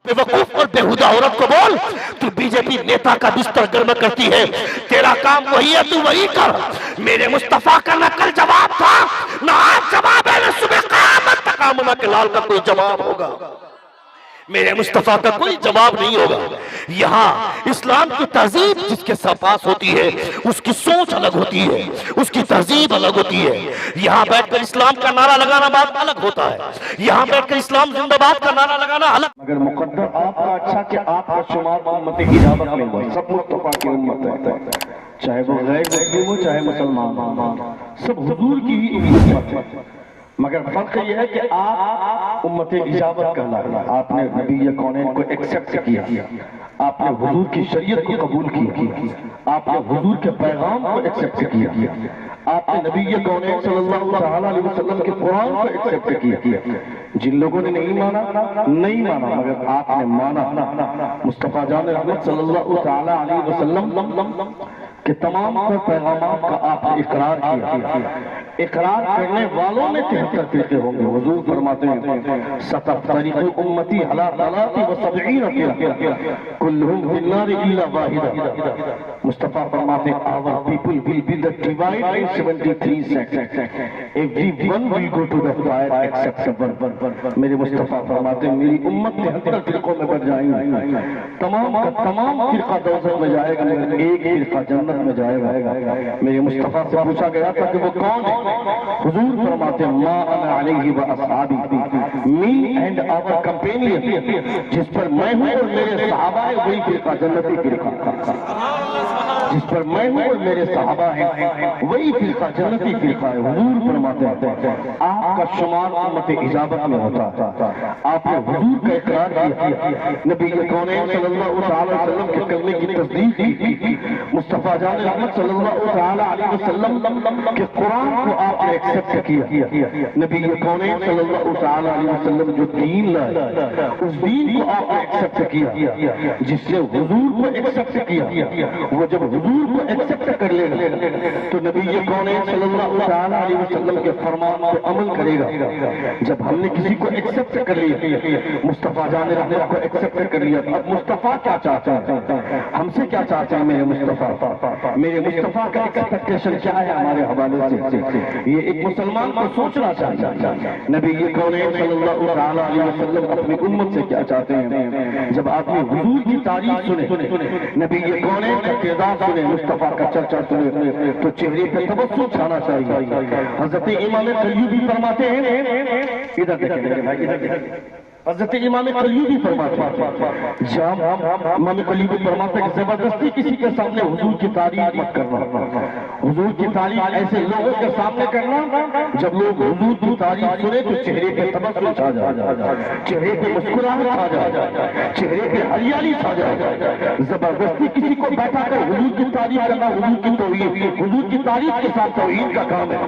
बेवकूफ और बेहुदा औरत को बोल, तू बीजेपी नेता का बिस्तर गर्म करती है, तेरा काम वही है, तू वही कर। मेरे मुस्तफा का न कल जवाब था, न आज जवाब है, न सुबह क़यामत तक आमना के लाल का कोई जवाब होगा। मेरे मुस्तफा का कोई जवाब नहीं होगा। यहाँ इस्लाम की तहजीब जिसके पास होती है उसकी सोच अलग होती है, उसकी तहजीब अलग होती है। यहाँ बैठकर इस्लाम का नारा लगाना बात अलग होता है, यहाँ बैठकर इस्लाम जिंदाबाद का नारा लगाना अलग। मगर मुकद्दर आपका अच्छा कि आपका शुमार उम्मत इजाबत में हुआ, सब मुस्तफा की उम्मत है, चाहे वो गैर मुस्लिम हो चाहे मुसलमान, सब हुजूर की ही उम्मत है। मगर फर्क यह है कि आप उम्मत इजाबत कहला, आपने नबी कौनैन को एक्सेप्ट किया, आपने हुजूर की शरीयत को कबूल किया, आपने हुजूर के पैगाम को एक्सेप्ट किया, आपने नबी कौनैन सल्लल्लाहु अलैहि वसल्लम के कुरान को एक्सेप्ट किया। जिन लोगों ने नहीं माना, मगर आपने माना मुस्तफा जान रहमत सल्लल्लाहु अलैहि वसल्लम के तमाम पैगामात का आपने इकरार किया। इकरार करने वालों में 73 फिरके होंगे। हुजूर फरमाते हैं सतफ्तरिकु उम्मती अला 73 कुल्लुहुम फिन्नार इल्ला वाहिदा। मुस्तफा फरमाते हैं our people will be the divided in 73 sects, everyone will go to the fire except one. मेरे मुस्तफा फरमाते हैं मेरी उम्मत 73 फिरकों में बन जाएंगे, तमाम का तमाम फिरका दोज़ख में जाएगा, मगर एक फिरका जन्नत में जाएगा। मेरे मुस्तफा से पूछा गया था कि वो कौन है? हुजूर फरमाते हैं मा अना अलैहि व अस्हाबी, मी एंड आवर कंपेनियन, जिस पर मैं हूं और मेरे सहाबा है वही फिरका जन्नती फिरका, जिस पर मैं हूं और मेरे सहाबा है वही फिरका जन्नती फिरका है। हुजूर फरमाते हैं आपका शुमार उम्मत इजाबत में होता था, आपने हुजूर का इकरार किया, नबी कौनैन सल्लल्लाहु अलैहि वसल्लम के कलमे की तस्दीक की, मुस्तफा जान रहमत सल्लल्लाहु अलैहि वसल्लम के कुरान को आपने एक्सेप्ट किया, नबी कौनैन सल्लल्लाहु अलैहि वसल्लम जो दीन लाए उस दीन को आपने एक्सेप्ट किया, जिसने हुजूर को एक्सेप्ट किया। वो जब हुजूर को एक्सेप्ट कर लेगा तो नबी कौनैन सल्लल्लाहु अलैहि वसल्लम के फरमान पे अमल करेगा। जब हमने किसी को एक्सेप्ट कर लिया, मुस्तफा जान रहमत को एक्सेप्ट कर लिया, अब मुस्तफा क्या चाहता है, हमसे क्या चाहता है? मेरे मुस्तफा का एक्सपेक्टेशन क्या है हमारे हवाले से? ये एक मुसलमान को सोचना चाहिए। नबी कौनैन सल्लल्लाहु अलैहि वसल्लम अपनी उम्मत से क्या चाहते हैं? जब आपने हुजूर की तारीफ सुने, नबी कौनैन का किरदार सुने, मुस्तफा का चर्चा सुने, तो चेहरे पे तबस्सुम छाना चाहिए। हजरत इमाम कल्यूबी फरमाते हैं, इधर देखें भाई, इधर हज़रत इमाम कल्यूबी फरमाते हैं, जब इमाम कल्यूबी फरमाते हैं जबरदस्ती किसी के सामने हुजूर की तारीफ मत करना। हुजूर की तारीफ ऐसे लोगों के सामने करना जब लोग हुजूर की तारीफ सुने तो चेहरे पे तबस्सुम छा जाए, चेहरे पे मुस्कुराहट छा जाए, चेहरे पे हरियाली छा जाए। जबरदस्ती किसी को बैठा कर हुजूर की तारीफ करना हुजूर की तौहीद, हुजूर की तारीफ के साथ तौहीद का काम है।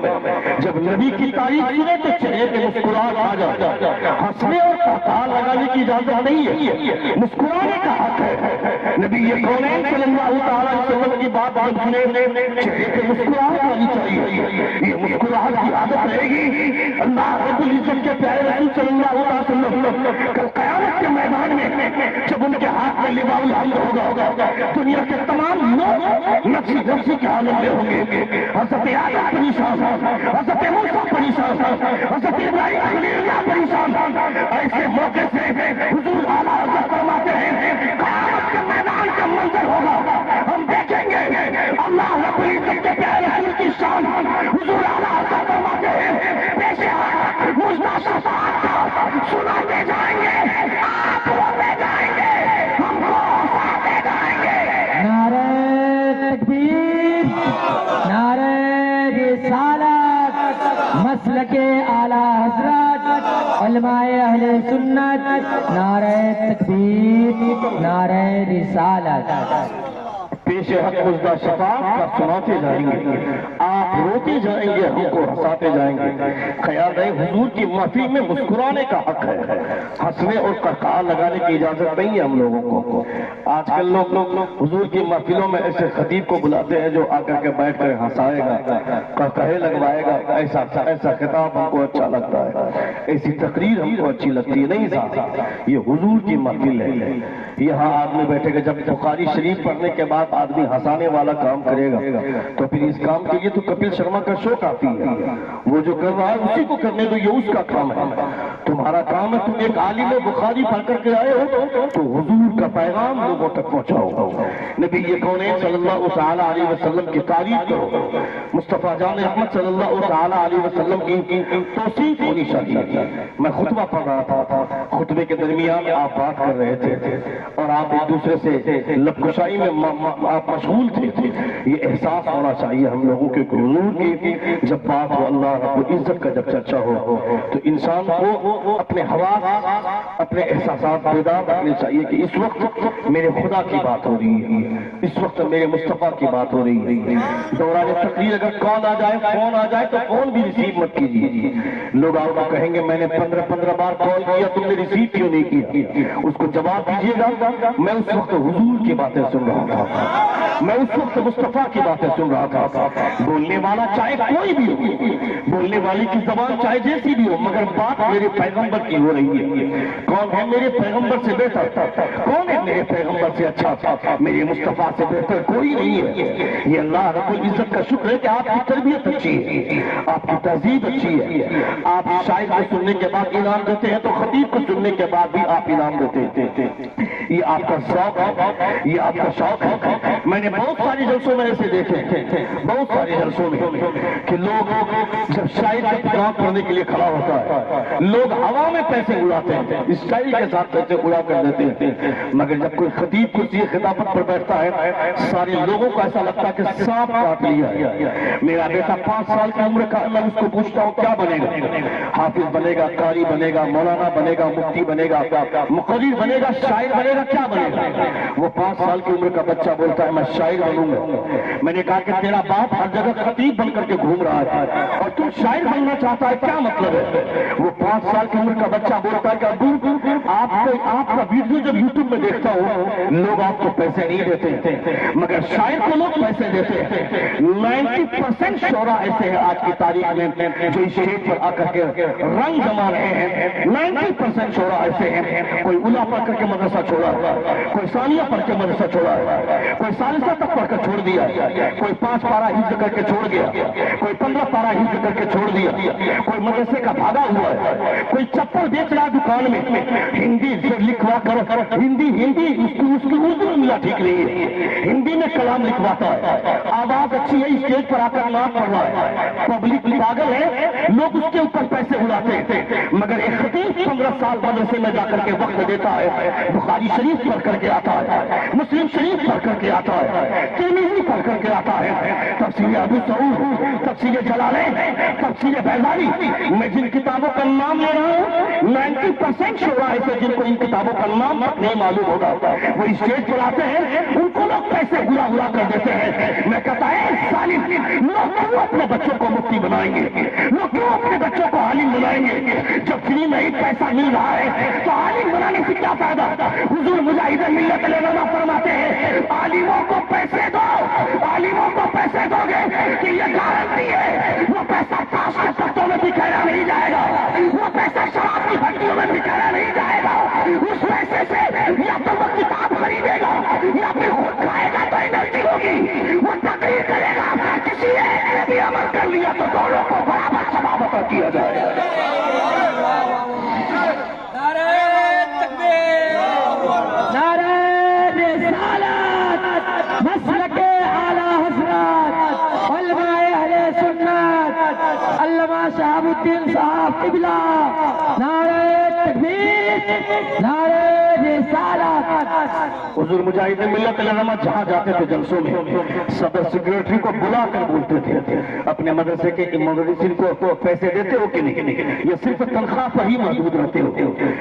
जब नबी की तारीफ सुने तो चेहरे पे मुस्कुराहट छा जाए, हंसने और ताल लगाने की इजाजत नहीं है, मुस्कुराने का हक है। नबी कौनैन सल्लल्लाहु अलैहि वसल्लम की बात जब सुने चेहरे पे मुस्कुराहट आनी चाहिए। ये मुस्कुराहट की आदत रहेगी, अल्लाह रब्बुल इज्जत के प्यारे रसूल सल्लल्लाहु अलैहि वसल्लम कल क़यामत के मैदान में जब उनके हाथ में लिवाउल हम्द होगा, दुनिया के तमाम लोग नफ्सी नफ्सी के हालत में होंगे। हज़रत आदम परेशान, हज़रत मूसा परेशान, हज़रत इब्राहीम खलीलुल्लाह परेशान। ऐसे मौके से हुजूर आला हज़रत फरमाते हैं क़यामत के मैदान का मंजर होगा, हम देखेंगे अल्लाह रब्बुल इज्जत के प्यारे रसूल की शान। हुजूर आला हज़रत फरमाते हैं पेशे मुझदा शफ़ाअत का सुनाते जाएंगे, आप रोते जाएंगे, हमको हंसाते जाएंगे। नारे तकबीर, नारे रिसालत, मसलके आला हज़रत उलमाए अहले सुन्नत, नारे तकबीर, नारे रिसालत। पेश हक मुजदा शफाअत का सुनाते जाएंगे, आप रोते जाएंगे, हमको हंसाते जाएंगे। ख्याल रहे हुजूर की महफिल में मुस्कुराने का हक है, हंसने और कहकार लगाने की इजाजत नहीं है हम लोगों को। आजकल लोग हुजूर की महफिलों में ऐसे खतीब को बुलाते हैं जो आकर के बैठ कर हंसाएगा, कहकहे लगवाएगा। ऐसा ऐसा खिताब हमको अच्छा लगता है, ऐसी तकरीर हमको अच्छी लगती है। नहीं साहब, ये हुजूर की महफिल है। यहाँ आदमी बैठेगा, जब बुखारी शरीफ पढ़ने के बाद आदमी हंसाने वाला काम करेगा तो फिर इस काम के लिए तो कपिल शर्मा का शो काफी है। वो जो कर रहा है उसी को करने दो, ये उसका काम है। तुम्हारा काम है, तुम एक आलिम बुखारी पढ़ करके आए हो तो हुजूर का पैगाम लोगों तक पहुंचाओ। नबी ये कौनैन सल्लल्लाहु तआला अलैहि वसल्लम की तारीफ करो, मुस्तफा जान अहमद सल्लल्लाहु तआला अलैहि वसल्लम की तौसीफ होनी चाहिए। मैं खुतबा पढ़ रहा था, खुतबे के दरमियान आप बात कर रहे थे और आप एक दूसरे से लबकुशाई में आप मशगूल थे। ये एहसास होना चाहिए हम लोगों के हुजूर की जब बात हो, अल्लाह रब्बुल इज्जत का जब चर्चा हो तो इंसान को अपने हवास, अपने एहसासात बेदार रखने चाहिए कि इस वक्त मेरे खुदा की बात हो रही है, इस वक्त मेरे मुस्तफा की बात हो रही है। दौरान तकरीर अगर कॉल आ जाए, फोन आ जाए तो फोन भी रिसीव मत कीजिए। लोग आपको कहेंगे मैंने 15 बार कॉल किया, तुमने रिसीव क्यों नहीं किया? उसको जवाब दीजिएगा, मैं उस वक्त हुजूर की बातें सुन रहा था, मैं उस वक्त मुस्तफा की बातें सुन रहा था। बोलने वाला चाहे कोई भी हो, बोलने वाली की जबान चाहे जैसी भी हो, मगर बात मेरे पैगंबर की हो रही है। कौन है मेरे पैगंबर से बेहतर? कौन है मेरे पैगंबर से अच्छा? मेरे मुस्तफा से बेहतर कोई नहीं है। ये अल्लाह रब्बुल इज्जत का शुक्र है कि आपकी तरबियत अच्छी है, आपकी तहजीब अच्छी है। आप शायर को सुनने के बाद इनाम देते हैं तो खतीब को सुनने के बाद भी आप इनाम देते हैं। ये आपका शौक है, ये आपका शौक है। मैंने बहुत सारे जलसों में ऐसे देखे, बहुत सारे जलसों में कि लोग जब शायर का प्रोग्राम करने के लिए खड़ा होता है, लोग हवा में पैसे उड़ाते हैं, स्टाइल के साथ पैसे उड़ा कर देते हैं। मगर जब कोई खतीब कुर्सी खिताबत पर बैठता है, सारे लोगों को ऐसा लगता है कि सांप काट लिया। मेरा बेटा 5 साल की उम्र का, मैं उसको पूछता हूँ क्या बनेगा? हाफिज बनेगा, कारी बनेगा, मौलाना बनेगा, मुफ्ती बनेगा, मुकर्रिर बनेगा, शायर बनेगा, क्या बनेगा? वो 5 साल की उम्र का बच्चा बोलता है मैं शायर बनूंगा। मैंने कहा कि तेरा बाप हर जगह खतीब बन करके घूम रहा है और तू शायर बनना चाहता है, क्या मतलब है? वो 5 साल की उम्र का बच्चा बोलता है कि अबू आपका वीडियो जब यूट्यूब में देखता हूँ लोग आपको पैसे नहीं देते, मगर शायर को लोग पैसे देते हैं। 90% शोरा ऐसे हैं आज की तारीख में जो स्टेज पर आकर के रंग जमा रहे हैं। 90% शोरा ऐसे हैं, कोई उला पढ़ करके मदरसा छोड़ा, कोई सानिया पढ़ के मदरसा छोड़ा, कोई सालिसा तक पढ़कर छोड़ दिया, कोई 5 पारा हिफ्ज करके छोड़ गया, कोई 15 पारा हिफ्ज करके छोड़ दिया, कोई मदरसे का भागा हुआ है, कोई चप्पल बेच रहा दुकान में, हिंदी से लिखवा कर हिंदी उसकी उर्दू मिला ठीक नहीं है, हिंदी में कलाम लिखवाता है, आवाज अच्छी है, स्टेज पर आकर नाम पढ़ रहा है, पब्लिक पागल है, लोग उसके ऊपर पैसे उड़ाते हैं। मगर एक खतीब 15 साल मदरसे में जाकर के वक्त देता है, बुखारी शरीफ पढ़ करके आता है, मुस्लिम शरीफ पढ़ करके आता है, तिरमिज़ी पढ़ करके आता है, तफसीर अबू सऊद, तफसीर जलालैन, तफसीर बैज़ानी। मैं जिन किताबों का नाम ले रहा हूँ 90% शोरा ऐसे जिनको इन किताबों का नाम तक नहीं मालूम होगा, वो स्टेज पर आते हैं, उनको लोग पैसे उड़ा कर देते हैं। मैं कहता है सालिम, लोग क्यों अपने बच्चों को मुफ्ती बनाएंगे, लोग क्यों अपने बच्चों को आलिम बनाएंगे? जब फ्री में ही पैसा मिल रहा है तो आलिम बनाने से क्या फायदा? हुजूर मुजाहिदीन मिल्लत उलमा फरमाते हैं आलिमों को पैसे दो, आलिमों को पैसे दोगे कि ये गारंटी है वो पैसा ताश के पत्तों में बिखेरा नहीं जाएगा, वो पैसा शराब की भट्टियों में बिखेरा नहीं जाएगा। उस पैसे से या तो वो किताब खरीदेगा या फिर खुद खाएगा तो एनर्जी होगी, वो तकरीर करेगा, किसी एक ने भी अमल कर लिया तो दोनों को बराबर सवाब अता किया जाएगा। शहाबुद्दीन साहब किबला, नारे तकबीर, नारे रिसालत, हुजूर मुजाहिद मिल्लत उलमा जहाँ जाते थे जलसों में सदर सेक्रेटरी को बुला कर बोलते थे अपने मदरसे के मुदर्रिसिन को पैसे देते हो कि नहीं, ये सिर्फ तनख्वाह पर ही महदूद रहते हो।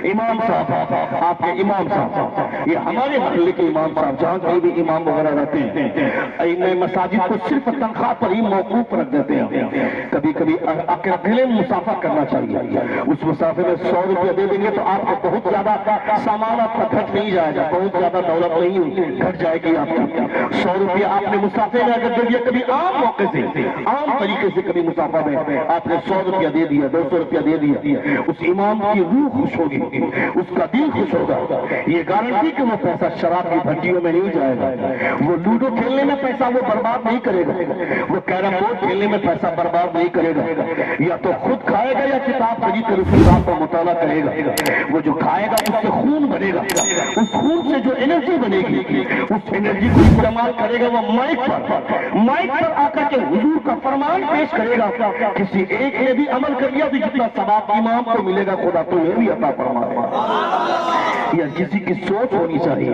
इमाम साहब, आपके इमाम साहब, ये हमारे महल्ले के इमाम साहब जहाँ कहीं भी इमाम वगैरह रहते हैं मसाजिद को सिर्फ तनख्वाह पर ही मौकूफ रख देते हैं। कभी कभी अकेले मुसाफा करना चाहिए, उस मुसाफे में 100 रुपया दे देंगे तो आपको बहुत ज्यादा सामान आपका घट नहीं जाएगा, बहुत ज्यादा दौलत नहीं घट जाएगी आपकी। 100 रुपया आपने मुसाफे में अगर दे दिया, कभी आम मौके से आम तरीके से कभी मुसाफा में आपने 100 रुपया दे दिया, 200 रुपया दे दिया, उस इमाम की रूह खुश होगी, उसका दिल खुश होगा। ये गारंटी कि वो पैसा शराब की भट्टियों में नहीं जाएगा, वो लूडो खेलने में पैसा वो बर्बाद नहीं करेगा, वो कैरम बोर्ड खेलने में पैसा बर्बाद नहीं करेगा, या तो खुद खाएगा या किताब खरीद कर उस किताब का मुताला करेगा। वो जो खाएगा उससे खून बनेगा, उस खून से जो एनर्जी बनेगी उस एनर्जी को इस्तेमाल करेगा। वो माइक पर आकर के हुजूर का फरमान पेश करेगा। किसी एक ने भी अमल कर लिया तो जितना सवाब इमाम को मिलेगा खुदा तुम्हें भी अता फरमाएगा। यह किसी की सोच होनी चाहिए।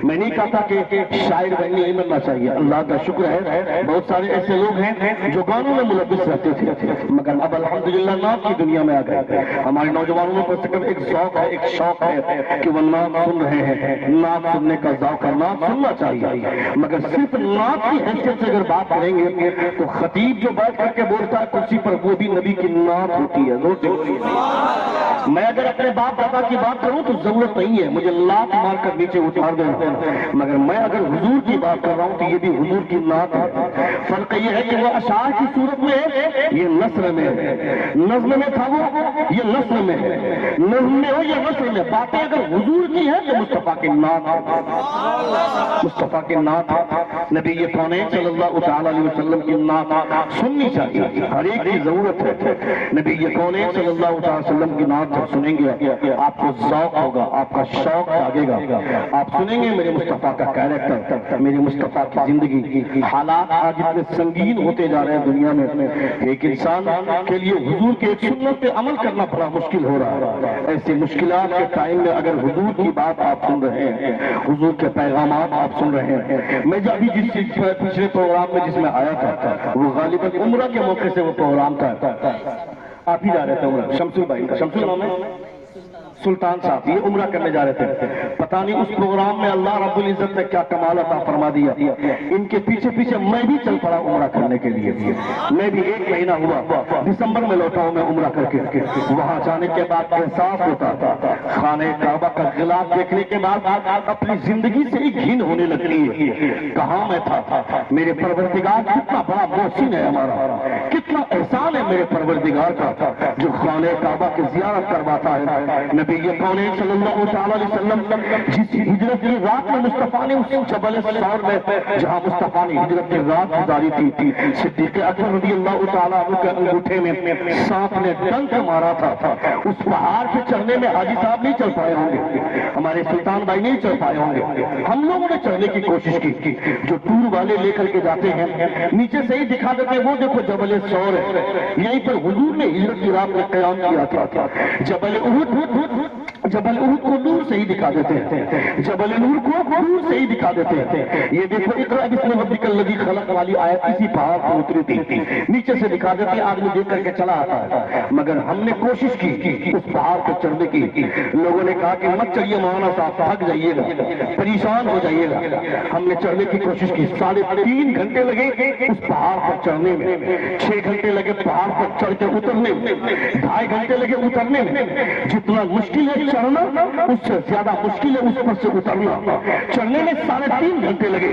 मैं नहीं कहता कि शायर बनने नहीं बनना चाहिए, अल्लाह का शुक्र है बहुत सारे ऐसे लोग हैं जो गानों में मुलव्विस रहते थे, मगर अब अल्हम्दुलिल्लाह नात की दुनिया में आ गए। हमारे नौजवानों में सिर्फ एक शौक है, एक शौक है कि वह नात सुन रहे हैं, नात सुनने का ज़ौक़ है, नात सुनना चाहिए, मगर सिर्फ नात की हैसियत से अगर बात करेंगे तो खतीब जो बैठ करके बोलता है कुर्सी पर, वो भी नबी की नात होती है। मैं अगर अपने बाप दादा की बात करूं तो जरूरत नहीं है मुझे लात मारकर नीचे उतार देना, मगर मैं अगर हुजूर की बात कर रहा हूं तो ये भी हुजूर की नात है। फर्क ये है कि वो अशार की सूरत में है, ये नस्र में है, नज्म में था वो, ये नस्र में है, नज्म में हो या नस्र में। बातें अगर हुजूर की है तो मुस्तफा की नात, मुस्तफा की नात, नबी ये कौन सल्लल्लाहु अलैहि वसल्लम की नात सुननी चाहिए, हर एक की जरूरत है। नबी ये कौन सल्लल्लाहु अलैहि वसल्लम की नात सुनेंगे आपको ज़ौक़ होगा, आपका शौक जागेगा, आप सुनेंगे मेरे मुस्तफा का कैरेक्टर, मेरे मुस्तफा की जिंदगी। हालात आज इतने संगीन होते जा रहे हैं दुनिया में, एक इंसान के लिए हुजूर के एक सुन्नत पे अमल करना बड़ा मुश्किल हो रहा है। ऐसे मुश्किलात के टाइम में अगर हुजूर की बात आप सुन रहे हैं, हुजूर के पैगामात आप सुन रहे हैं। मैं जब भी जिस पिछले प्रोग्राम में जिसमें आया था वो गालिबन उम्रा के मौके से वो प्रोग्राम था, आप ही जा रहे थे उम्रा, शमसुल भाई का, शमसुल नाम है सुल्तान साहब, ये उम्रा करने जा रहे थे। पता नहीं उस प्रोग्राम में अल्लाह रब्बुल इज्जत ने क्या कमाल अता फरमा दिया, इनके पीछे पीछे मैं भी चल पड़ा उम्रा करने के लिए। मैं भी 1 महीना हुआ दिसंबर में लौटा हूं मैं उम्रा करके। वहां जाने के बाद एहसास होता था, खाने काबा का गिलाफ देखने के बाद अपनी जिंदगी से ही घिन होने लगती है। कहाँ मैं था, मेरे परवरदिगार कितना बड़ा मोहसिन है हमारा, कितना एहसान है मेरे परवरदिगार का जो खाने काबा की जियारत करवाता है। नबी ये कौन सल्लल्लाहु अलैहि वसल्लम जिस हिजरत की रात में मुस्तफा ने उस जबल सौर में जहां मुस्तफा ने हिजरत की रात गुजारी थी, सिद्दीक़ अकबर रज़ियल्लाहु तआला अन्हु के अंगूठे में सांप ने डंक मारा था। उस पहाड़ पे चढ़ने में हाजी साहब नहीं चल पाए होंगे, हमारे सुल्तान भाई नहीं चल पाए होंगे, हम लोगों ने चढ़ने की कोशिश की। जो टूर वाले लेकर के जाते हैं नीचे से ही दिखा देते हैं, वो देखो जबल सौर है, यहीं पर हुजूर ने हिजरत की रात में क़याम किया था। जबल उहुद को दूर से ही दिखा देते हैं, जबल नूर को दूर से ही दिखा देते हैं। ये देखो इक़रा बिस्मि रब्बिकल लज़ी खलक़ वाली आयत इसी पहाड़ पर उतरी थी, नीचे से दिखा देते हैं, आदमी देख करके चला आता है। मगर हमने कोशिश की उस पहाड़ पर चढ़ने की। लोगों ने कहा कि मत चढ़िए मौलाना साहब, थक जाइएगा, परेशान हो जाइएगा। हमने चढ़ने की कोशिश की, 3.5 घंटे लगे उस पहाड़ पर चढ़ने में, 6 घंटे लगे पहाड़ पर चढ़ के उतरने में, 2.5 घंटे लगे उतरने में। जितना मुश्किल है चढ़ना उससे ज्यादा मुश्किल है उस पर से उतरना। चढ़ने में 3.5 घंटे लगे।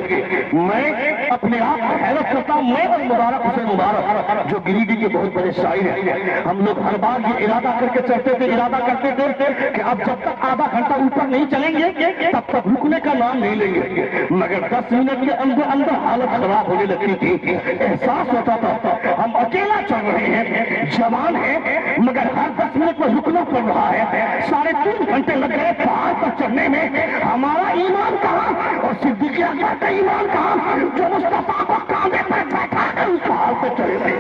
मैं अपने आप को हैरत करता हूं, मैं और मुबारक हुसैन मुबारक जो गिरिडीह के बहुत बड़े शायर हैं, हम लोग हर बार ये इरादा करके चढ़ते थे, इरादा करते थे कि अब जब तक आधा घंटा ऊपर नहीं चलेंगे तब तक रुकने का नाम नहीं लेंगे। मगर 10 मिनट के अंदर अंदर हालत खराब होने लगती थी। एहसास होता था हम अकेला चढ़ रहे हैं, जवान है, मगर हर 10 मिनट में रुकना पड़ रहा है। 3.5 घंटे लग गए पहाड़ पर चढ़ने में। हमारा ईमान कहाँ और सिद्दीक़ अकबर का ईमान कहाँ जो मुस्तफा को कांधे पर बैठा कर उस पहाड़ पर चढ़े थे।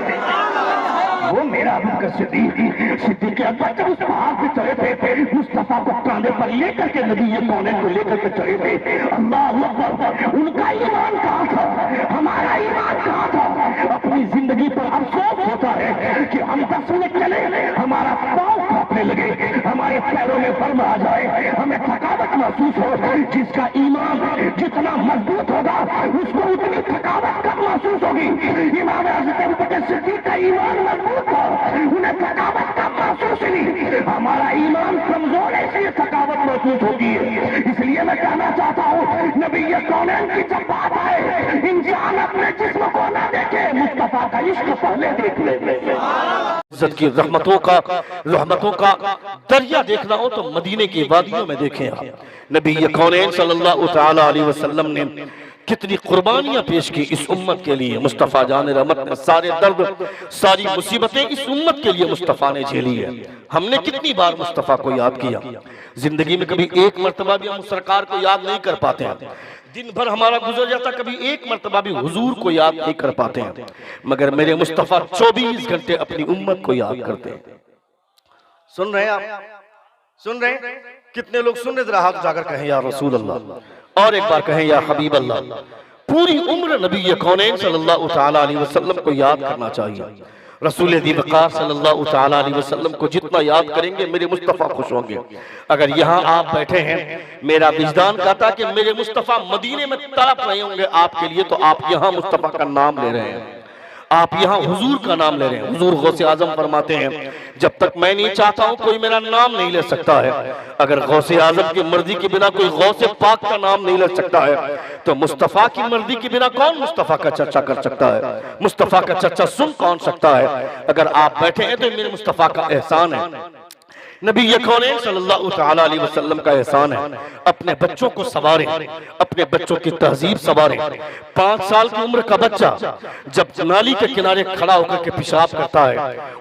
वो मेरा अबू का बकर सिद्दीक अकबर जब उस पहाड़ पे चढ़े थे, मुस्तफा को कांधे पर लेकर के नबी ये कौनैन को लेकर के चढ़े थे। अल्लाह अकबर, उनका ईमान कहाँ था, हमारा ईमान कहाँ था। अपनी जिंदगी पर अफसोस होता है कि हम 10 मिनट चले, हमारा पाँव कांपने लगे, हमारे पैरों में बर्म आ जाए, हमें थकावट महसूस हो। जिसका ईमान जितना मजबूत होगा उसको उतनी थकावट कम महसूस होगी। इमाम हज़रत अबू बकर सिद्दीक का ईमान मजबूत था, उन्हें थकावट कम महसूस नहीं। हमारा ईमान कमजोर है इसलिए थकावट महसूस होती है। इसलिए मैं कहना चाहता हूँ, नबी ये कौनैन की जब बात आए, इंसान अपने जिस्म को ना देखे, मुस्तफा का इश्क पहले देख ले। इज्जत की रहमतों का दरिया देखना हो तो मदीने की वादियों में देखें आप। नबी कौनैन सल्लल्लाहु तआला अलैहि वसल्लम ने कितनी कुर्बानियां पेश की इस उम्मत के लिए। मुस्तफ़ा जान रहमत ने सारे दर्द, सारी मुसीबतें इस उम्मत के लिए मुस्तफ़ा ने झेली है। हमने कितनी बार मुस्तफ़ा को याद किया, जिंदगी में कभी एक मर्तबा भी हम सरकार को याद नहीं कर पाते हैं। दिन भर हमारा गुजर जाता, कभी एक मर्तबा भी हुजूर को याद नहीं कर पाते हैं। मगर मेरे मुस्तफ़ा 24 घंटे अपनी उम्मत को याद करते हैं। सुन रहे हैं आप, सुन रहे हैं? कितने लोग सुन रहे? जरा हाथ उठाकर कहें या रसूल अल्लाह, और एक बार कहें या हबीब अल्लाह। पूरी उम्र नबी कौनैन सल्लल्लाहु तआला अलैहि वसल्लम को याद करना चाहिए। रसूल दी वक़ार सल्लल्लाहु तआला अलैहि वसल्लम को जितना याद करेंगे मेरे मुस्तफ़ा खुश होंगे। अगर यहाँ आप बैठे हैं, मेरा विजदान कहता कि मेरे मुस्तफ़ा मदीने में तड़प रहे होंगे आपके लिए, तो आप यहाँ मुस्तफ़ा का नाम ले रहे हैं, आप यहाँ हुजूर का नाम ले रहे हैं। हुजूर गौसे आजम फरमाते हैं, जब तक मैं नहीं चाहता हूँ कोई मेरा नाम नहीं ले सकता है। अगर गौसे आजम की मर्जी के बिना कोई गौसे पाक का नाम नहीं ले सकता है, तो मुस्तफ़ा की मर्जी के बिना कौन मुस्तफ़ा का चर्चा कर सकता है? मुस्तफ़ा का चर्चा सुन कौन सकता है? अगर आप बैठे हैं तो मेरे मुस्तफ़ा का एहसान है। नबी कौनैन सल्लल्लाहु तआला अलैहि वसल्लम का एहसान है। अपने बच्चों को संवारें, अपने बच्चों की तहजीब संवारें। 5 साल की उम्र का बच्चा जब नाली के किनारे खड़ा होकर के पेशाब करता है,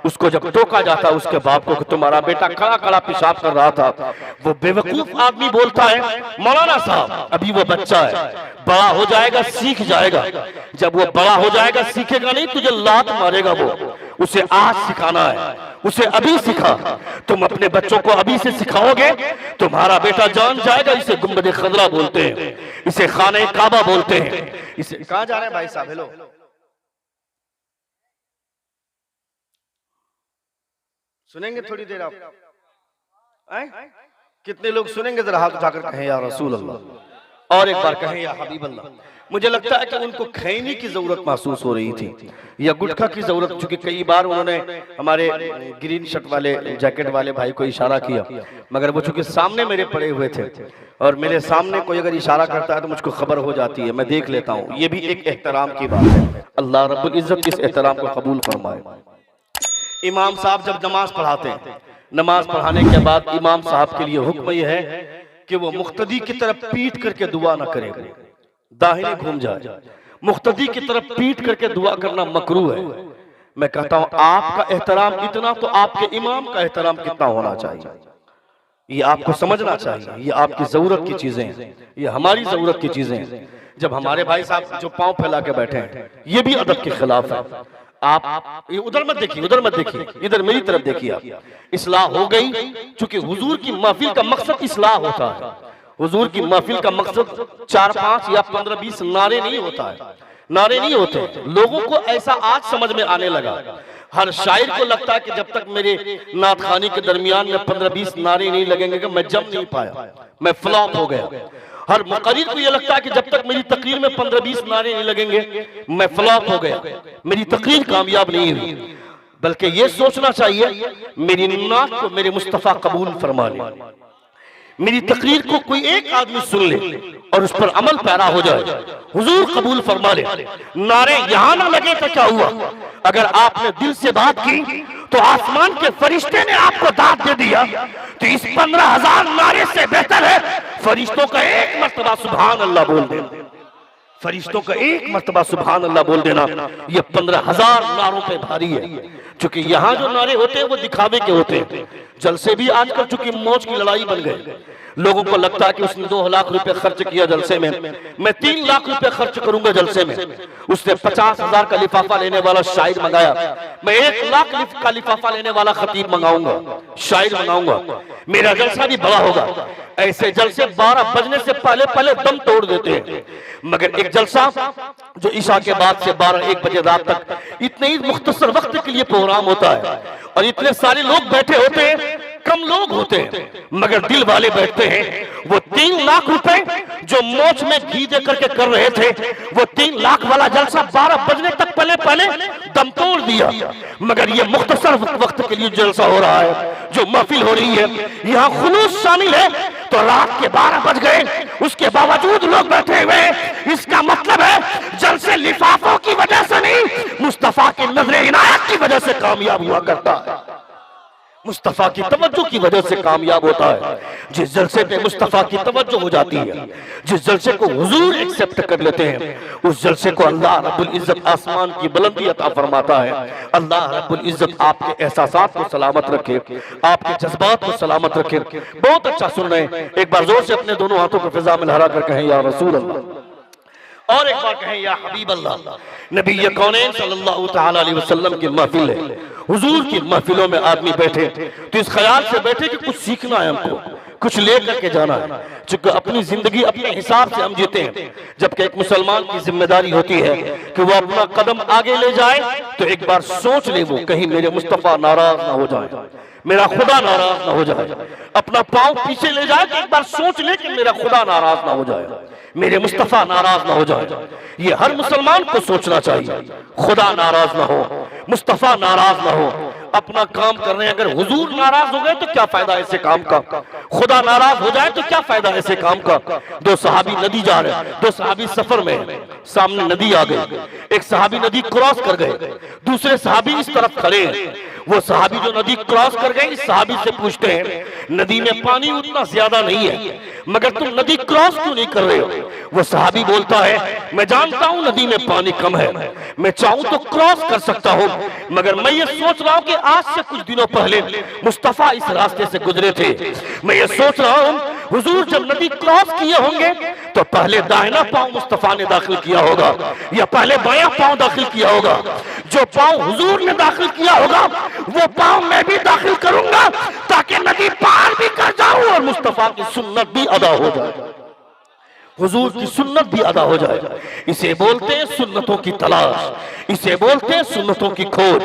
उसको जब टोका जाता है उसके बाप को कि तुम्हारा बेटा खड़ा खड़ा पेशाब कर रहा था, वो बेवकूफ आदमी बोलता है, मौलाना साहब अभी वो बच्चा है, बड़ा हो जाएगा सीख जाएगा। जब वो बड़ा हो जाएगा सीखेगा नहीं, तुझे लात मारेगा वो। उसे आज सिखाना है, उसे अभी सिखा। तुम अपने बच्चों को अभी से सिखाओगे, तुम्हारा बेटा जान जाएगा। इसे गुंबद खजरा बोलते हैं, इसे खाने काबा बोलते हैं। इसे कहाँ जा रहे हैं भाई साहब? हेलो, सुनेंगे थोड़ी देर आप? कितने लोग सुनेंगे? जरा हाथ उठाकर कहें या रसूल अल्लाह, और एक बार कहें या हबीब अल्लाह। मुझे लगता है कि उनको खैनी की जरूरत महसूस हो रही थी या गुटखा की जरूरत, क्योंकि कई बार उन्होंने हमारे ग्रीन शर्ट वाले जैकेट वाले भाई को इशारा किया, मगर वो चूंकि सामने मेरे पड़े हुए थे और मेरे सामने कोई अगर इशारा करता है तो मुझको खबर हो जाती है, मैं देख लेता हूँ। ये भी एक एहतराम की बात है। अल्लाह रब्बुल इज्जत इस एहतराम को कबूल फरमाए। इमाम साहब जब नमाज पढ़ाते हैं, नमाज पढ़ाने के बाद इमाम साहब के लिए हुक्म यह है कि वो मुक्तदी की तरफ पीट करके दुआ ना करे, दाहिने घूम जाए। मुक्तदी की तरफ पीट करके दुआ करना मकरूह है। मैं कहता हूं आपका एहतराम इतना तो आपके इमाम का एहतराम कितना होना चाहिए, ये आपको समझना चाहिए। ये आपकी जरूरत की चीजें हैं, ये हमारी जरूरत की चीजें हैं। जब हमारे भाई साहब जो पांव फैला के बैठे हैं, ये भी अदब के खिलाफ है। आप ये उधर मत देखिए, उधर मत देखिए, इधर मेरी तरफ देखिए। आप इस्लाह हो गई, क्योंकि हुजूर की महफिल का मकसद इस्लाह होता है। हुजूर की महफिल का मकसद 4, 5 या 15, 20 नारे नहीं होता है, नारे नहीं होते। लोगों को ऐसा आज समझ में आने लगा, हर शायर को लगता है कि जब तक मेरे नात खानी के दरमियान में 15-20 नारे नहीं लगेंगे कि मैं जम नहीं पाया, मैं फ्लॉप हो गया। हर मुकर्रिर को यह लगता है कि जब तक मेरी तकरीर में 15-20 नारे नहीं लगेंगे मैं फ्लॉप हो गया, मेरी तकरीर कामयाब नहीं हुई। बल्कि ये सोचना चाहिए मेरी नात को मेरे मुस्तफ़ा कबूल फरमा ले, मेरी तकरीर को कोई एक आदमी सुन ले और उस पर अमल पैरा हो जाए, हुजूर कबूल फरमा ले। नारे यहां ना लगे तो क्या हुआ? अगर आपने दिल से बात की तो आसमान के फरिश्ते ने आपको दाद दे दिया, तो इस 15,000 नारे से बेहतर है फरिश्तों का एक मर्तबा सुभान अल्लाह बोल देना। फरिश्तों का एक मर्तबा सुभान अल्लाह बोल देना ये 15,000 नारों पे भारी है। क्योंकि यहाँ जो नारे होते हैं वो दिखावे के होते हैं, जलसे भी आजकल चूंकि मौज की लड़ाई बन गए, लोगों को लगता है कि उसने 2 लाख रुपए खर्च किया जलसे में, मैं 3 लाख रुपए खर्च करूंगा जलसे में। उसने 50,000 का लिफाफा लेने वाला शायर मंगाया, मैं 1 लाख का लिफाफा लेने वाला खतीब मंगाऊंगा, शायर मंगाऊंगा, मेरा जलसा भी बड़ा होगा। ऐसे जलसे 12 बजने से पहले पहले दम तोड़ देते हैं। मगर एक जलसा जो ईशा के बाद से 12-1 बजे रात तक इतने ही मुख्तसर वक्त के लिए प्रोग्राम होता है और इतने सारे लोग बैठे होते हैं, कम लोग होते हैं मगर दिल वाले बैठते हैं। वो 3 लाख रुपए जो मोच में घी दे करके कर रहे थे, वो 3 लाख वाला जलसा 12 बजने तक पहले पहले दम तोड़ दिया। मगर ये मुख्तसर वक्त के लिए जलसा हो रहा है, जो महफिल हो रही है, यहाँ खुलूस शामिल है। तो रात के 12 बज गए, उसके बावजूद लोग बैठे हुए। इसका मतलब है जलसे लिफाफों की वजह से नहीं, मुस्तफा की नजर इनायत की वजह से कामयाब हुआ करता है, मुस्तफा की तवज्जो की वजह से कामयाब होता है। जिस जलसे पे मुस्तफा की तवज्जो हो जाती है, जिस जलसे को हुजूर एक्सेप्ट कर लेते हैं, उस जलसे को अल्लाह रब्बुल इज्जत आसमान की बुलंदी अता फरमाता है। अल्लाह रब्बुल इज्जत आपके एहसासात को सलामत रखे, आपके जज्बात को सलामत रखे। बहुत अच्छा सुन रहे हैं, एक बार जोर से अपने दोनों हाथों को फिजा में लहरा कर कहें या रसूल अल्लाह, और एक बार कहें या हबीब अल्लाह। नबी कौनैन सल्लल्लाहु तआला अलैहि वसल्लम की महफिल है, हुजूर की महफिलों में आदमी बैठे तो इस ख्याल से बैठे कि कुछ सीखना है, हमको कुछ लेकर के जाना है। चूंकि अपनी जिंदगी अपने हिसाब से हम जीते हैं, जबकि एक मुसलमान की जिम्मेदारी होती है कि वो अपना कदम आगे ले जाए तो एक बार सोच ले, वो कहीं मेरे मुस्तफा नाराज ना हो जाए, मेरा खुदा नाराज ना हो जाए। अपना पांव पीछे ले जाए तो एक बार सोच ले कि मेरा खुदा नाराज ना हो जाए, मेरे मुस्तफा नाराज ना हो जाए। ये हर मुसलमान को सोचना चाहिए, खुदा नाराज ना हो, मुस्तफा नाराज ना हो। अपना काम कर रहे हैं, अगर हुजूर नाराज हो गए तो क्या फायदा ऐसे काम का, खुदा नाराज हो जाए तो क्या फायदा ऐसे काम का। 2 सहाबी नदी जा रहे हैं, 2 सहाबी सफर में, सामने नदी आ गई, एक सहाबी नदी क्रॉस कर गए, दूसरे सहाबी इस तरफ खड़े हैं। वो सहाबी जो नदी क्रॉस कर गए, इस सहाबी से पूछते हैं, नदी में पानी उतना ज्यादा नहीं है मगर तुम नदी क्रॉस क्यों नहीं कर रहे हो? वो सहाबी बोलता है, मैं जानता हूं नदी में पानी कम है, मैं चाहूं तो क्रॉस कर सकता हूं, मगर मैं ये सोच रहा हूं कि आज से कुछ दिनों पहले मुस्तफा इस रास्ते से गुजरे थे। मैं ये सोच रहा हूं हुजूर जब नदी क्रॉस किए होंगे तो पहले दाहिना पांव मुस्तफा ने दाखिल किया होगा या पहले बायां पांव दाखिल किया होगा। जो पांव हुजूर ने दाखिल किया होगा वो पांव मैं भी दाखिल करूंगा, ताकि नदी पार भी कर जाऊं और मुस्तफा की सुन्नत भी अदा हो जाए, हुजूर की सुन्नत भी अदा हो जाए। इसे बोलते हैं सुन्नतों की तलाश, इसे बोलते हैं सुन्नतों की खोज।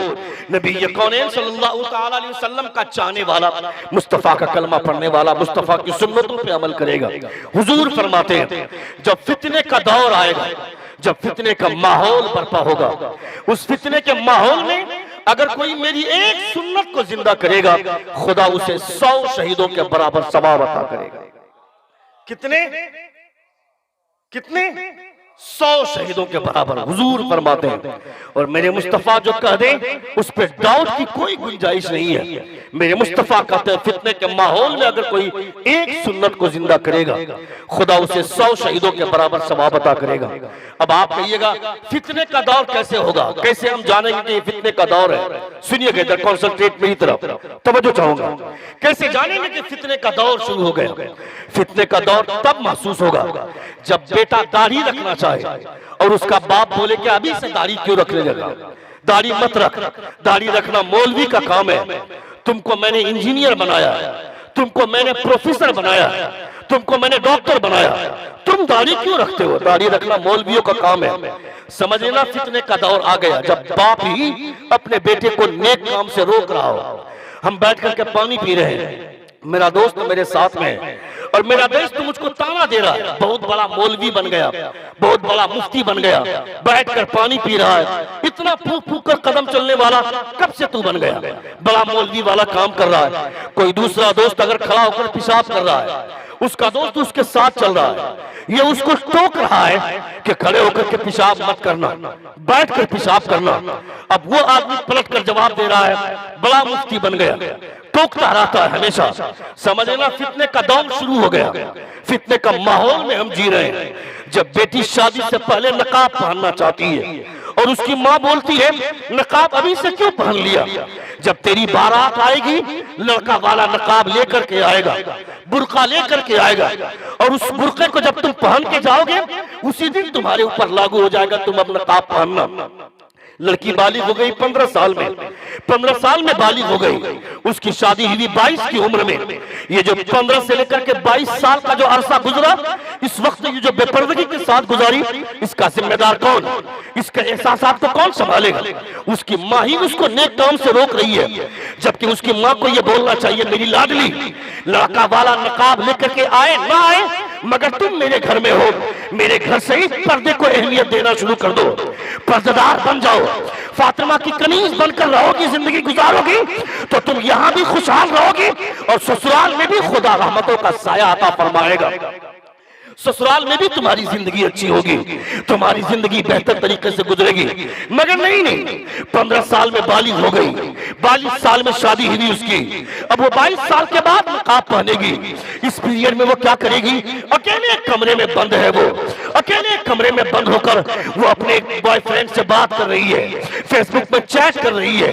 नबी कौनैन सल्लल्लाहु तआला अलैहि वसल्लम का चाहने वाला, मुस्तफा का कलमा पढ़ने वाला, मुस्तफा की सुन्नतों पे अमल करेगा। हुजूर फरमाते हैं जब फितने का दौर आएगा, जब फितने का माहौल बर्पा होगा, उस फितने के माहौल में अगर कोई मेरी एक सुन्नत को जिंदा करेगा, खुदा उसे 100 शहीदों के बराबर सवाब अता करेगा। कितने कितने 100 शहीदों के बराबर हुजूर फरमाते हैं। और मेरे मुस्तफा जो कह दे उस पर डाउट की कोई गुंजाइश नहीं है। मेरे मुस्तफा कहते हैं फितने के माहौल में अगर कोई एक सुन्नत को जिंदा करेगा, खुदा उसे 100 शहीदों के बराबर सवाब अता करेगा। अब आप कहिएगा फितने का दौर कैसे होगा, कैसे हम जानेंगे कि ये फितने का दौर है? सुनिएगा, इधर कॉन्सेंट्रेट मेरी तरफ तवज्जो चाहूंगा। कैसे जानेंगे कि फितने का दौर शुरू हो गया? फितने का दौर तब महसूस होगा जब बेटा दाढ़ी रखना चाहे और उसका बाप बोले कि अभी से दाढ़ी क्यों रखने लगा, दाढ़ी मत रख, दाढ़ी रखना मौलवी का काम है, तुमको मैंने इंजीनियर बनाया, तुमको मैंने प्रोफेसर बनाया, तुमको मैंने डॉक्टर बनाया, तुम दाढ़ी क्यों रखते हो? दाढ़ी रखना मौलवियों का काम है। समझ लेना फितने का दौर आ गया जब बाप ही अपने बेटे को नेक काम से रोक रहा हो। हम बैठ करके पानी पी रहे हैं, मेरा दोस्त मेरे साथ में है और मेरा दोस्त मुझको ताना दे रहा है, बहुत बड़ा मौलवी बन गया, बहुत बड़ा मुफ्ती बन गया, बैठकर पानी पी रहा है, इतना फूक फूक कर कदम चलने वाला कब से तू बन गया, बड़ा मौलवी वाला काम कर रहा है। कोई दूसरा दोस्त अगर खड़ा होकर पेशाब कर रहा है, उसका दोस्त उसके साथ चल रहा है, ये उसको टोक रहा है कि खड़े होकर के पेशाब मत करना, बैठकर पेशाब करना। अब वो आदमी पलट कर जवाब दे रहा है, बड़ा मुफ्ती बन गया, टोकता रहता है हमेशा। समझ लेना फितने का दौर शुरू हो गया, फितने का माहौल में हम जी रहे हैं। जब बेटी शादी से पहले नकाब पहनना चाहती है और उसकी माँ बोलती है नकाब अभी से क्यों पहन लिया? जब तेरी बारात आएगी लड़का वाला नकाब लेकर के आएगा, बुर्का लेकर के आएगा, और उस बुर्के को जब तुम पहन के जाओगे उसी दिन तुम्हारे ऊपर लागू हो जाएगा तुम अब नकाब पहनना। लड़की बालिग हो गई 15 साल में, 15 साल में बालिग हो गई, उसकी शादी हुई 22 की उम्र में। ये जो 15 से लेकर के 22 साल का जो अरसा गुजरा, इस वक्त ये जो बेपर्दगी के साथ गुजारी, इसका जिम्मेदार कौन? इसके एहसासात को कौन संभालेगा? उसकी माँ ही उसको नेक काम से रोक रही है, जबकि उसकी माँ को ये बोलना चाहिए मेरी लाडली, लड़का वाला नकाब लेकर के आए ना आए मगर तुम मेरे घर में हो, मेरे घर से ही पर्दे को अहमियत देना शुरू कर दो, पर्देदार बन जाओ, फातिमा की कनीज बनकर रहोगी, जिंदगी गुजारोगी तो तुम यहां भी खुशहाल रहोगी और ससुराल में भी खुदा रहमतों का साया अता फरमाएगा। ससुराल में भी तुम्हारी जिंदगी अच्छी होगी, तुम्हारी जिंदगी बेहतर तरीके से गुजरेगी। मगर नहीं, 15 साल में बालिग हो गई, 22 साल में शादी हुई उसकी, अब वो 22 साल के बाद नकाब पहनेगी। इस पीरियड में वो क्या करेगी? अकेले कमरे में बंद है, वो अकेले कमरे में बंद होकर वो अपने बॉयफ्रेंड से बात कर रही है, फेसबुक पे चैट कर रही है,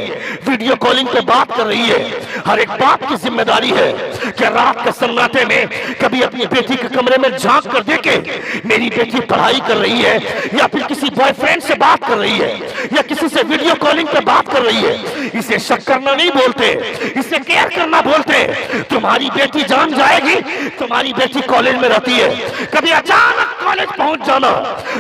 वीडियो कॉलिंग पे बात कर रही है। हर एक बाप की जिम्मेदारी है कि रात के सन्नाटे में कभी अपनी बेटी के कमरे में झांक कर देखे मेरी बेटी पढ़ाई कर रही है या फिर किसी बॉयफ्रेंड से बात कर रही है या किसी से वीडियो कॉलिंग पे बात कर रही है। इसे शक करना नहीं बोलते, इसे केयर करना बोलते। तुम्हारी बेटी जान जाएगी, तुम्हारी बेटी कॉलेज में रहती है, कभी अचानक कॉलेज पहुंच जाना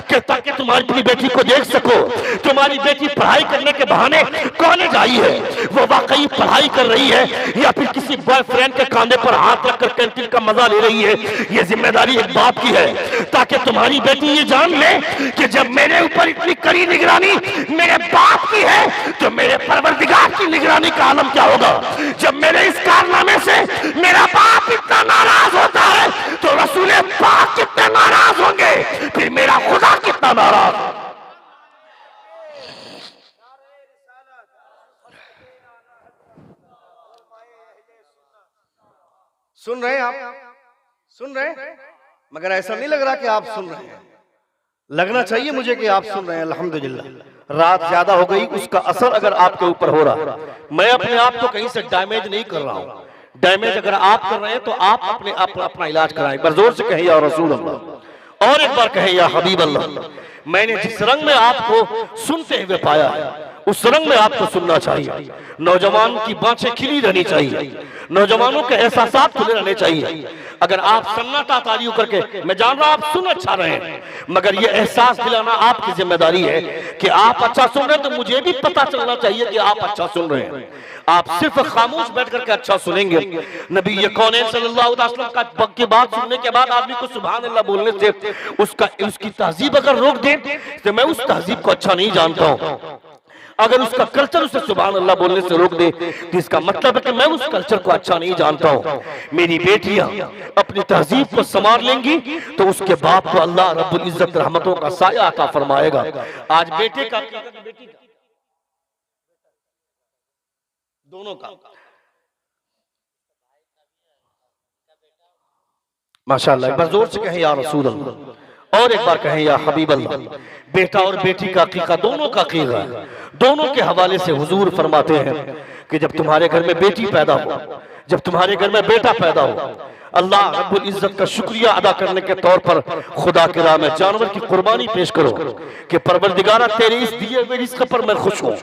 कि ताकि तुम्हारी अपनी बेटी को देख सको। तुम्हारी बेटी पढ़ाई करने के बहाने कॉलेज आई है, वो वाकई पढ़ाई कर रही है या फिर किसी बॉयफ्रेंड के कांधे पर हाथ रखकर कैंटीन का मजा ले रही है। ये जिम्मेदारी एक बाप की है, ताकि तुम्हारी बेटी ये जान ले कि जब मेरे ऊपर इतनी कड़ी निगरानी मेरे बाप की है तो मेरे परवरदिगार की निगरानी का आलम क्या होगा। जब मेरे इस कारनामे से मेरा बाप इतना नाराज होता है तो रसूल पाक कितने नाराज होंगे, फिर मेरा खुदा कितना नाराज। सुन रहे हैं आप? सुन रहे हैं? मगर ऐसा नहीं लग रहा कि आप सुन रहे हैं। लगना चाहिए मुझे कि आप सुन रहे हैं। अल्हम्दुलिल्लाह। रात ज्यादा हो गई, उसका असर अगर आपके ऊपर हो रहा, मैं अपने आप को कहीं से डैमेज नहीं कर रहा हूं। डैमेज अगर आप कर रहे हैं तो आप अपने आप अपना इलाज कराएं। एक बार जोर से कहें या रसूल अल्लाह, और एक बार कहें या हबीब अल्लाह। मैंने जिस रंग में आपको सुनते हुए पाया है उस रंग में आपको सुनना चाहिए। नौजवान की बाँछें खिली रहनी चाहिए, नौजवानों के एहसासात खुले रहने चाहिए। अगर आप सन्नाटा तालियों करके, मैं जान रहा आप सुन अच्छा रहे हैं, मगर ये एहसास दिलाना आपकी जिम्मेदारी है कि आप अच्छा सुन रहे हैं, तो मुझे भी पता चलना चाहिए कि आप अच्छा सुन रहे हैं। आप सिर्फ खामोश बैठ करके अच्छा सुनेंगे। नबी ये कौन सल्लल्लाहु अलैहि वसल्लम की बात सुनने के बाद आदमी को सुभान अल्लाह बोलने से उसकी तहजीब अगर रोक दे तो मैं उस तहजीब को अच्छा नहीं जानता हूँ। अगर उसका कल्चर उसे सुभान अल्लाह बोलने से रोक दे तो इसका मतलब है कि मैं उस कल्चर को अच्छा नहीं जानता हूँ। मेरी बेटियां अपनी तहजीब को संभाल लेंगी तो उसके बाप को अल्लाह रब्बुल इज्जत रहमतों का साया अता फरमाएगा। आज बेटे का बेटी का दोनों का माशाअल्लाह। एक बार जोर से कहें या रसूल अल्लाह, और एक बार कहें या हबीब अल्लाह। बेटा और बेटी का अकीका दोनों का अकीका है। दोनों के हवाले से हुजूर फरमाते हैं कि जब तुम्हारे घर में बेटी पैदा हो, जब तुम्हारे घर में बेटा पैदा हो, अल्लाह रब्बुल इज्जत का शुक्रिया अदा करने के तौर पर खुदा के राह में जानवर की कुर्बानी पेश करो कि परवरदिगारा तेरे इस दिए हुए रिस्क पर मैं खुश हूँ।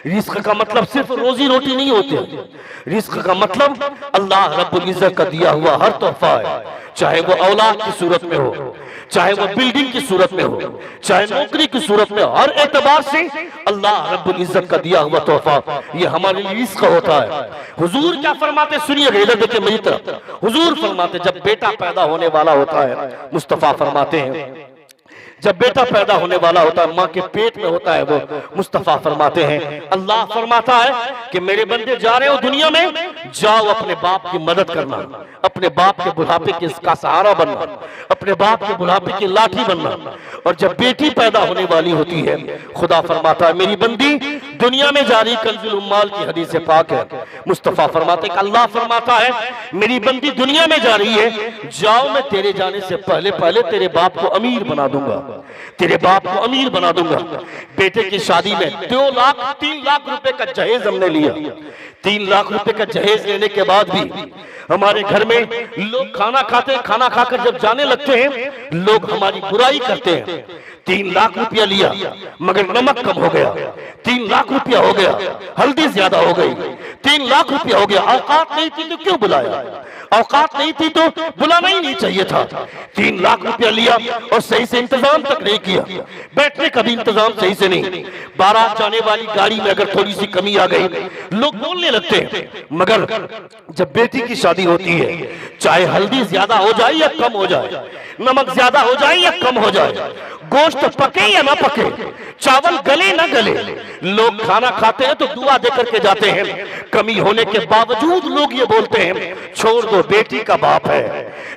रिस्क का मतलब सिर्फ रोजी रोटी नहीं होती, रिस्क का मतलब अल्लाह रब्बुल इज्जत का दिया हुआ हर तोहफा है, चाहे वो औलाद की सूरत में हो, चाहे वो बिल्डिंग की सूरत में हो, चाहे नौकरी की सूरत में हो। हर एतबार से अल्लाह रब्बुल इज्जत का दिया हुआ तोहफा ये हमारे लिए रिस्क होता है। हुजूर क्या फरमाते सुनिएगा, इधर देखिए मेरी तरफ। हुजूर फरमाते जब बेटा पैदा होने वाला होता है, मुस्तफा फरमाते हैं जब बेटा पैदा होने वाला होता है, माँ के पेट में होता है, वो मुस्तफा फरमाते हैं, अल्लाह फरमाता है कि मेरे बंदे जा रहे हो दुनिया में, जाओ अपने बाप की मदद करना, अपने बाप के बुढ़ापे के इसका सहारा बनना, अपने बाप के बुढ़ापे की लाठी बनना। और जब बेटी पैदा होने वाली होती है, खुदा फरमाता है मेरी बंदी दुनिया में जारी कंजुल उम्माल की हदीस से पाक है। मुस्तफा फरमाते हैं, अल्लाह फरमाता है मेरी बंदी दुनिया में जा रही है, जाओ मैं तेरे जाने से पहले पहले तेरे बाप को अमीर बना दूंगा, तेरे बाप को अमीर बना दूंगा। बेटे की शादी में 3 लाख रुपए का जहेज हमने लिया। 3 लाख रुपए का जहेज लेने के बाद भी हमारे घर में लोग खाना खाते हैं, खाना खाकर जब जाने लगते हैं लोग हमारी बुराई करते हैं। 3 लाख रुपया लिया मगर नमक कम हो गया, 3 लाख रुपया हो गया, हल्दी ज्यादा हो गई, 3 लाख रुपया हो गया। औकात नहीं थी तो क्यों बुलाया, औकात नहीं थी तो बुलाना ही नहीं चाहिए था। 3 लाख रुपया लिया और सही से इंतजाम तक नहीं किया, बैठने का भी इंतजाम सही से नहीं। बारात जाने वाली गाड़ी में अगर थोड़ी सी कमी आ गई लोग बोलने लगते हैं, मगर जब बेटी की शादी होती है चाहे हल्दी ज्यादा हो जाए या कम हो जाए, नमक ज्यादा हो जाए या कम हो जाए, गोश्त पके या ना पके, चावल गले ना गले, लोग खाना खाते हैं तो दुआ दे करके जाते हैं। कमी होने के बावजूद लोग ये बोलते हैं छोड़ दो बेटी का बाप है,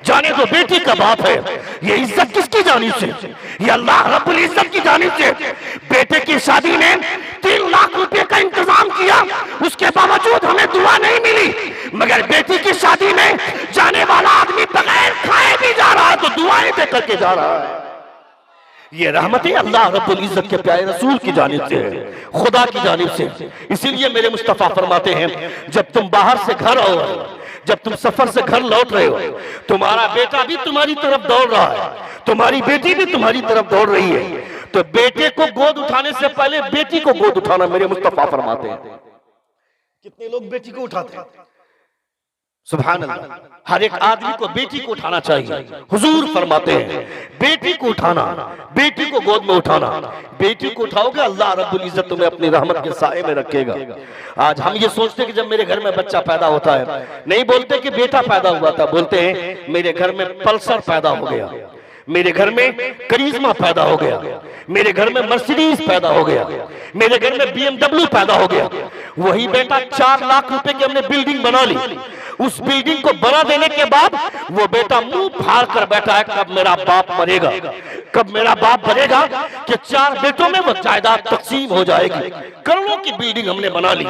जाने दो बेटी का बाप है। ये इज्जत किसकी जानिब से, ये अल्लाह रब्बुल इज्जत की जानिब से। बेटे की शादी में 3 लाख रुपए का इंतजाम किया, उसके बावजूद हमें दुआ नहीं मिली, मगर बेटी की शादी में जाने वाला आदमी बगैर खाए भी जा रहा है तो दुआएं दे करके जा रहा है। ये रहमतें अल्लाह रब्बुल इज्जत के प्यारे रसूल की जानिब से है, खुदा की जानिब से। इसीलिए मेरे मुस्तफा फरमाते हैं जब तुम बाहर से घर आओ, जब तुम सफर से घर लौट रहे हो, तुम्हारा बेटा भी तुम्हारी तरफ दौड़ रहा है, तुम्हारी बेटी भी तुम्हारी तरफ दौड़ रही है, तो बेटे को गोद उठाने से पहले बेटी को गोद उठाना मेरे मुस्तफा फरमाते हैं। कितने लोग बेटी को उठाते हैं? सुभान अल्लाह, हर एक आदमी को बेटी को उठाना चाहिए। हुजूर फरमाते हैं बेटी को उठाना, बेटी को गोद में उठाना, बेटी को उठाओगे अल्लाह रब्बुल इज्जत तुम्हें अपनी रहमत के साए में रखेगा। आज हम ये सोचते कि जब मेरे घर में बच्चा पैदा होता है, नहीं बोलते कि बेटा पैदा हुआ था, बोलते हैं मेरे घर में पल्सर पैदा हो गया, मेरे घर में करिश्मा पैदा हो गया, मेरे घर में मर्सिडीज पैदा हो गया, मेरे घर में BMW पैदा हो गया। वही बेटा 4 लाख रुपए की हमने बिल्डिंग बना ली, उस बिल्डिंग को बना देने के बाद वो बेटा मुंह फाड़ कर बैठा है कब मेरा बाप मरेगा, कब मेरा बाप मरेगा, कि 4 बेटों में वो जायदाद तकसीम हो जाएगी। करोड़ों की बिल्डिंग हमने बना ली।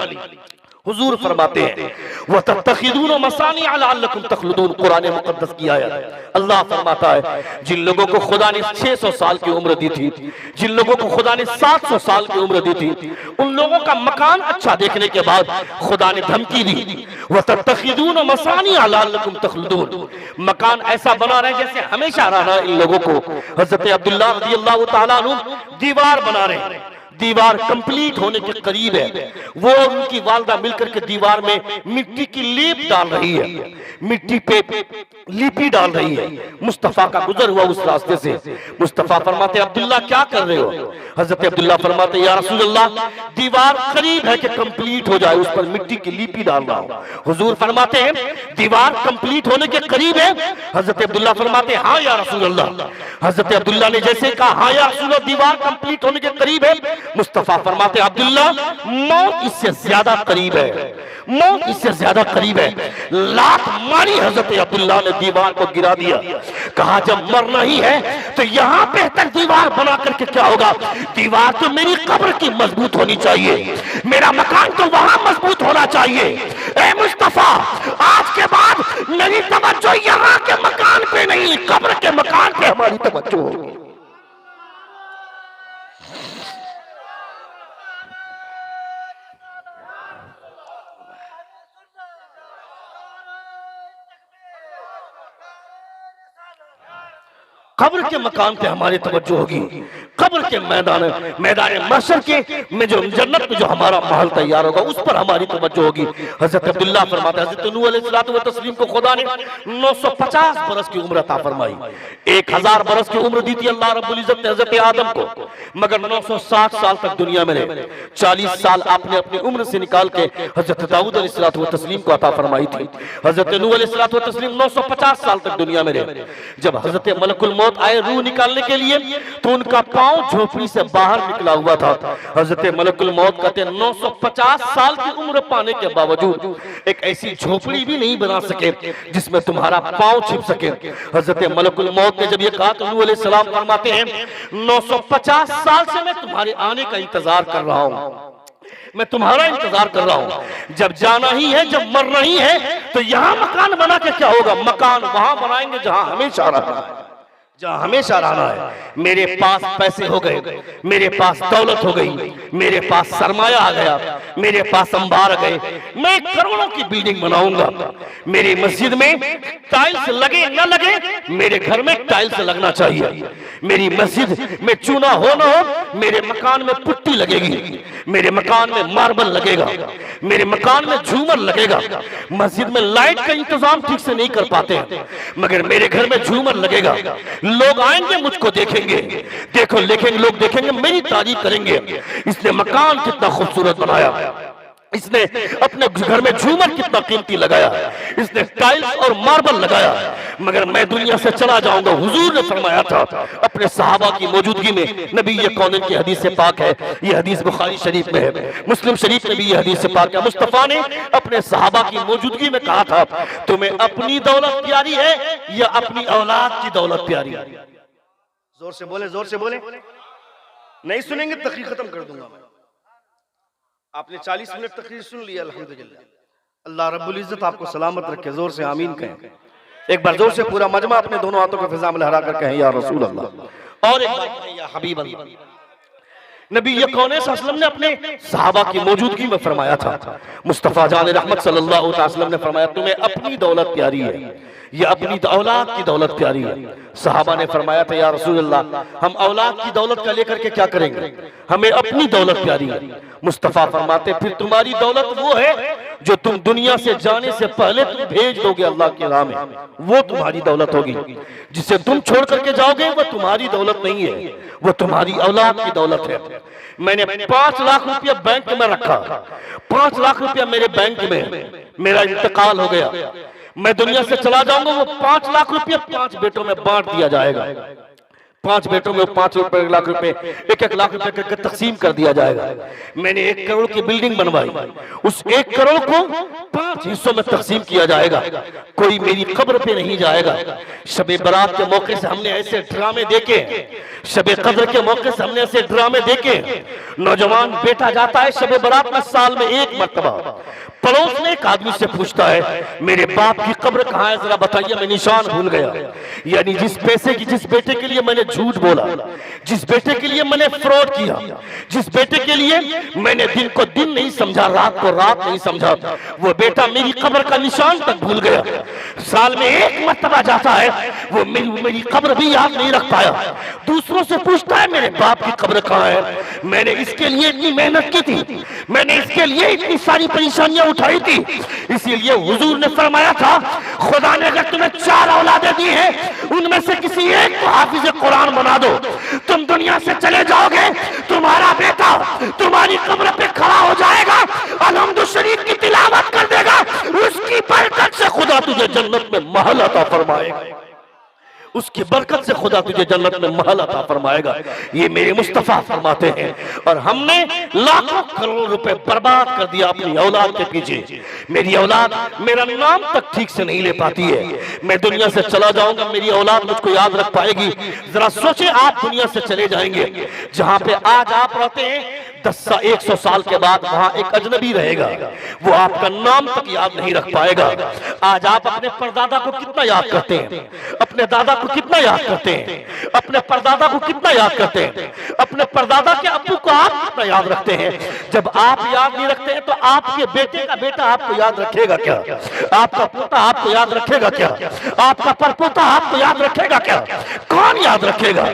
हुजूर फरमाते हैं वह तत्तखिदून मसानी लअल्लकुम तखलुदून, कुरान मुकद्दस की आयत। अल्लाह फरमाता है जिन लोगों को खुदा ने 600 साल की उम्र दी थी, जिन लोगों को खुदा ने 700 साल की उम्र दी थी, उन लोगों का मकान अच्छा देखने के बाद खुदा ने धमकी दी वह तत्तखिदून मसानी लअल्लकुम तखलुदून, मकान ऐसा बना रहे जैसे हमेशा रहना इन लोगों को। हजरत अब्दुल्लाह रज़ियल्लाहु ताला अन्हु दीवार बना रहे हैं, दीवार कंप्लीट होने के करीब है, वो और उनकी वालदा मिलकर के दीवार में मिट्टी की लीप डाल रही है, मिट्टी पे लिपि डाल रही है। मुस्तफा का गुजर हुआ उस रास्ते से, मुस्तफा फरमाते अब्दुल्ला क्या कर रहे हो? हजरत अब्दुल्ला फरमाते या रसूल अल्लाह दीवार करीब है कि कंप्लीट हो जाए, उस पर मिट्टी की लिपि डाल रहा हूं। हुजूर फरमाते हैं दीवार कंप्लीट होने के करीब है? हजरत अब्दुल्ला फरमाते हाँ या रसूल अल्लाह। हजरत अब्दुल्ला ने जैसे कहा हाँ या रसूल अल्लाह दीवार कंप्लीट होने के करीब है, मुस्तफा फरमाते अब्दुल्ला मौत इससे ज्यादा करीब है, मौत इससे ज्यादा करीब है। लात मारी हजरत अब्दुल्ला ने दीवार को गिरा दिया, कहा जब मरना ही है तो यहां बेहतर दीवार बना करके क्या होगा, दीवार तो मेरी कब्र की मजबूत होनी चाहिए, मेरा मकान तो वहां मजबूत होना चाहिए। ए मुस्तफा आज के बाद मेरी तवज्जो यहां के मकान पे नहीं, कब्र के मकान पे हमारी तवज्जो होगी। कब्र के मकान पे हमारी तवज्जो होगी, कब्र के मैदान महशर के में जो जन्नत में जो हमारा महल तैयार होगा उस पर हमारी तवज्जो होगी। हजरत अब्दुल्ला फरमाते हजरत नूह अलैहिस्सलातु व तस्लीम को खुदा ने 950 बरस की उम्र अता फरमाई, 1000 बरस की उम्र दी थी अल्लाह रब्बुल इज्जत ने हजरत आदम को, मगर 960 साल तक दुनिया में रहे। 40 साल आपने अपनी उम्र से निकाल के हजरत दाऊद अलैहिस्सलातु व तस्लीम को अता फरमाई थी। हजरत नूह अलैहिस्सलातु व तस्लीम 950 साल तक दुनिया में रहे। जब हजरत मलकुल मौत आए रूह निकालने के लिए तो उनका पांव झोपड़ी से बाहर निकला हुआ था। हजरत मलकुल मौत कहते हैं 950 साल की उम्र पाने के बावजूद एक ऐसी झोपड़ी भी नहीं बना सके जिसमें तुम्हारा पांव छिप सके। हजरत मलकुल मौत ने जब ये कहा तो नूह अलैहिस्सलाम फरमाते हैं 950 साल से मैं तुम्हारे आने का इंतजार कर रहा हूं, मैं तुम्हारा इंतजार कर रहा हूं। जब जाना ही है, जब मरना ही है, तो यहां मकान बना के क्या होगा? मकान वहां बनाएंगे जहां हमेशा रहना है, जहां हमेशा रहना है। मेरे पास पैसे हो गए, मेरे पास दौलत हो गई, मेरे पास सरमाया आ गया, मेरे पास अंबार आ गए, मैं करोड़ों की बिल्डिंग बनाऊंगा। मेरी मस्जिद में टाइल्स लगे न लगे, मेरे घर में टाइल्स लगना चाहिए। मेरी मस्जिद में चूना हो न हो, मेरे मकान में पुट्टी लगेगी, मेरे मकान में मार्बल लगेगा, मेरे मकान में झूमर लगेगा। मस्जिद में लाइट का इंतजाम ठीक से नहीं कर पाते हैं, मगर मेरे घर में झूमर लगेगा। लोग आएंगे, मुझको देखेंगे, देखो लेकिन लोग देखेंगे, मेरी तारीफ करेंगे, इसने मकान कितना खूबसूरत बनाया, इसने अपने घर में झूमर कितना कीमती लगाया, इसने टाइल्स और मार्बल लगाया। मगर मैं दुनिया से चला जाऊंगा। हुजूर ने फरमाया था अपने सहाबा की मौजूदगी में, नबी ये कौन की हदीस से पाक है, ये हदीस बुखारी शरीफ में है, मुस्लिम शरीफ में भी ये हदीस से पाक है। मुस्तफा ने अपने सहाबा की मौजूदगी में कहा था, तुम्हें अपनी दौलत प्यारी है या अपनी औलाद की दौलत प्यारी है? जोर से बोले, जोर से बोले, नहीं सुनेंगे तकरीर खत्म कर दूंगा मैं। आपने 40 मिनट तकरीर सुन लिया, अल्हम्दुलिल्लाह। अल्लाह रब्बुल इज्जत आपको सलामत रखे। जोर से आमीन कहें। एक बार जोर से पूरा मजमा अपने दोनों हाथों को फिजा में लहरा कर कहें, या रसूल अल्लाह। और एक बार कहें, या हबीब अल्लाह। नबी ये कौन है सल्लल्लाहु अलैहि वसल्लम ने अपने सहाबा की मौजूदगी में फरमाया था, मुस्तफा जान रहमत सल्लल्लाहु अलैहि वसल्लम ने फरमाया, तुम्हें अपनी दौलत प्यारी है या अपनी औलाद की दौलत प्यारी है? सहाबा ने फरमाया था, या रसूल अल्लाह, हम औलाद की दौलत का लेकर के क्या करेंगे, हमें अपनी दौलत प्यारी है। मुस्तफा फरमाते, फिर तुम्हारी दौलत वो है जो तुम दुनिया से जाने से पहले तुम भेज दोगे अल्लाह की राह में, वो तुम्हारी दौलत होगी। जिसे तुम छोड़ करके जाओगे वो तुम्हारी दौलत नहीं है, वो तुम्हारी औलाद की दौलत है। मैंने 5 लाख रुपया बैंक में रखा, 5 लाख रुपया मेरे बैंक में, मेरा इंतकाल हो गया, मैं दुनिया से चला जाऊंगा, वो 5 लाख रुपया 5 बेटों में बांट दिया जाएगा। 5 बेटों में 5 लाख रुपए, 1-1 लाख रुपए करके तकसीम कर दिया जाएगा। मैंने 1 करोड़ की बिल्डिंग बनवाई, उस 1 करोड़ को 5 हिस्सों में तकसीम किया जाएगा। कोई मेरी कब्र पे नहीं जाएगा। शबे बारात के मौके से हमने ऐसे ड्रामे देखे, शबे कद्र के मौके से हमने ऐसे ड्रामे देखे। नौजवान बेटा जाता है शबे बारात में साल में 1 मरतबा, पड़ोस में एक आदमी से पूछता है, मेरे बाप की कब्र कहाँ है, जरा बताइए, मैं निशान भूल गया। यानी जिस पैसे की, जिस बेटे के लिए मैंने झूठ बोला, जिस बेटे के लिए मैंने फ्रॉड किया, जिस बेटे के लिए मैंने दिन को दिन नहीं समझा, रात को रात नहीं समझा, वो बेटा मेरी कब्र का निशान तक भूल गया। साल में 1 मरतबा जाता है, वो मेरी कब्र भी याद नहीं रख पाया। दूसरों से पूछता है, मेरे बाप की कब्र कहाँ है, मैंने इसके लिए इतनी मेहनत की थी, मैंने इसके लिए इतनी सारी परेशानियां उठाई थी। इसीलिए हुजूर ने फरमाया था, खुदा ने अगर तुम्हें 4 औलादें दी हैं, उनमें से किसी एक को हाफिज कुरान बना दो, तुम दुनिया से चले जाओगे, तुम्हारा बेटा तुम्हारी कब्र पे खड़ा हो जाएगा, अलहम्दु शरीफ की तिलावत कर देगा, उसकी बरकत से खुदा तुझे जन्नत में महल अता फरमाएगा, उसकी बरकत से खुदा तुझे जन्नत में महल अता फरमाएगा। ये मेरे मुस्तफा फरमाते हैं। और हमने लाखों करोड़ रुपए बर्बाद कर दिया अपनी औलाद के पीछे। मेरी औलाद मेरा नाम तक ठीक से नहीं ले पाती है। मैं दुनिया से चला जाऊंगा, मेरी औलाद मुझको याद रख पाएगी? जरा सोचे, आप दुनिया से चले जाएंगे, जहां पे आज आप रहते हैं, 100 साल के बाद वहां एक अजनबी रहेगा, वो आपका नाम तक याद नहीं रख पाएगा। आज आप अपने परदादा को कितना याद करते हैं, अपने दादा को कितना याद करते हैं, अपने परदादा को कितना याद करते हैं, अपने परदादा के अब्बू को आप कितना याद रखते हैं? जब आप याद नहीं रखते हैं तो आपके बेटे का बेटा आपको याद रखेगा क्या? आपका पोता आपको याद रखेगा क्या? आपका परपोता आपको याद रखेगा क्या? कौन याद रखेगा?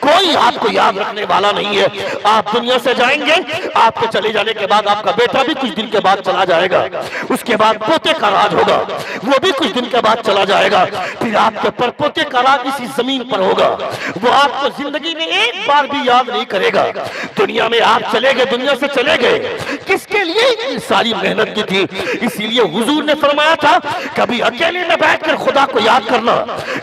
कोई आपको याद रखने वाला नहीं है। आप दुनिया से जाएंगे, आपके चले जाने के बाद आपका बेटा भी कुछ दिन के बाद चला जाएगा, उसके बाद पोते का राज होगा, वो भी कुछ दिन के बाद चला जाएगा, फिर आपके परपोते का राज इसी जमीन पर होगा, वो आपको जिंदगी में एक बार भी याद नहीं करेगा। दुनिया में आप चले गए, दुनिया से चले गए, किसके लिए इतनी सारी मेहनत की थी? इसीलिए हुजूर ने फरमाया था, कभी अकेले में बैठकर खुदा को याद करना,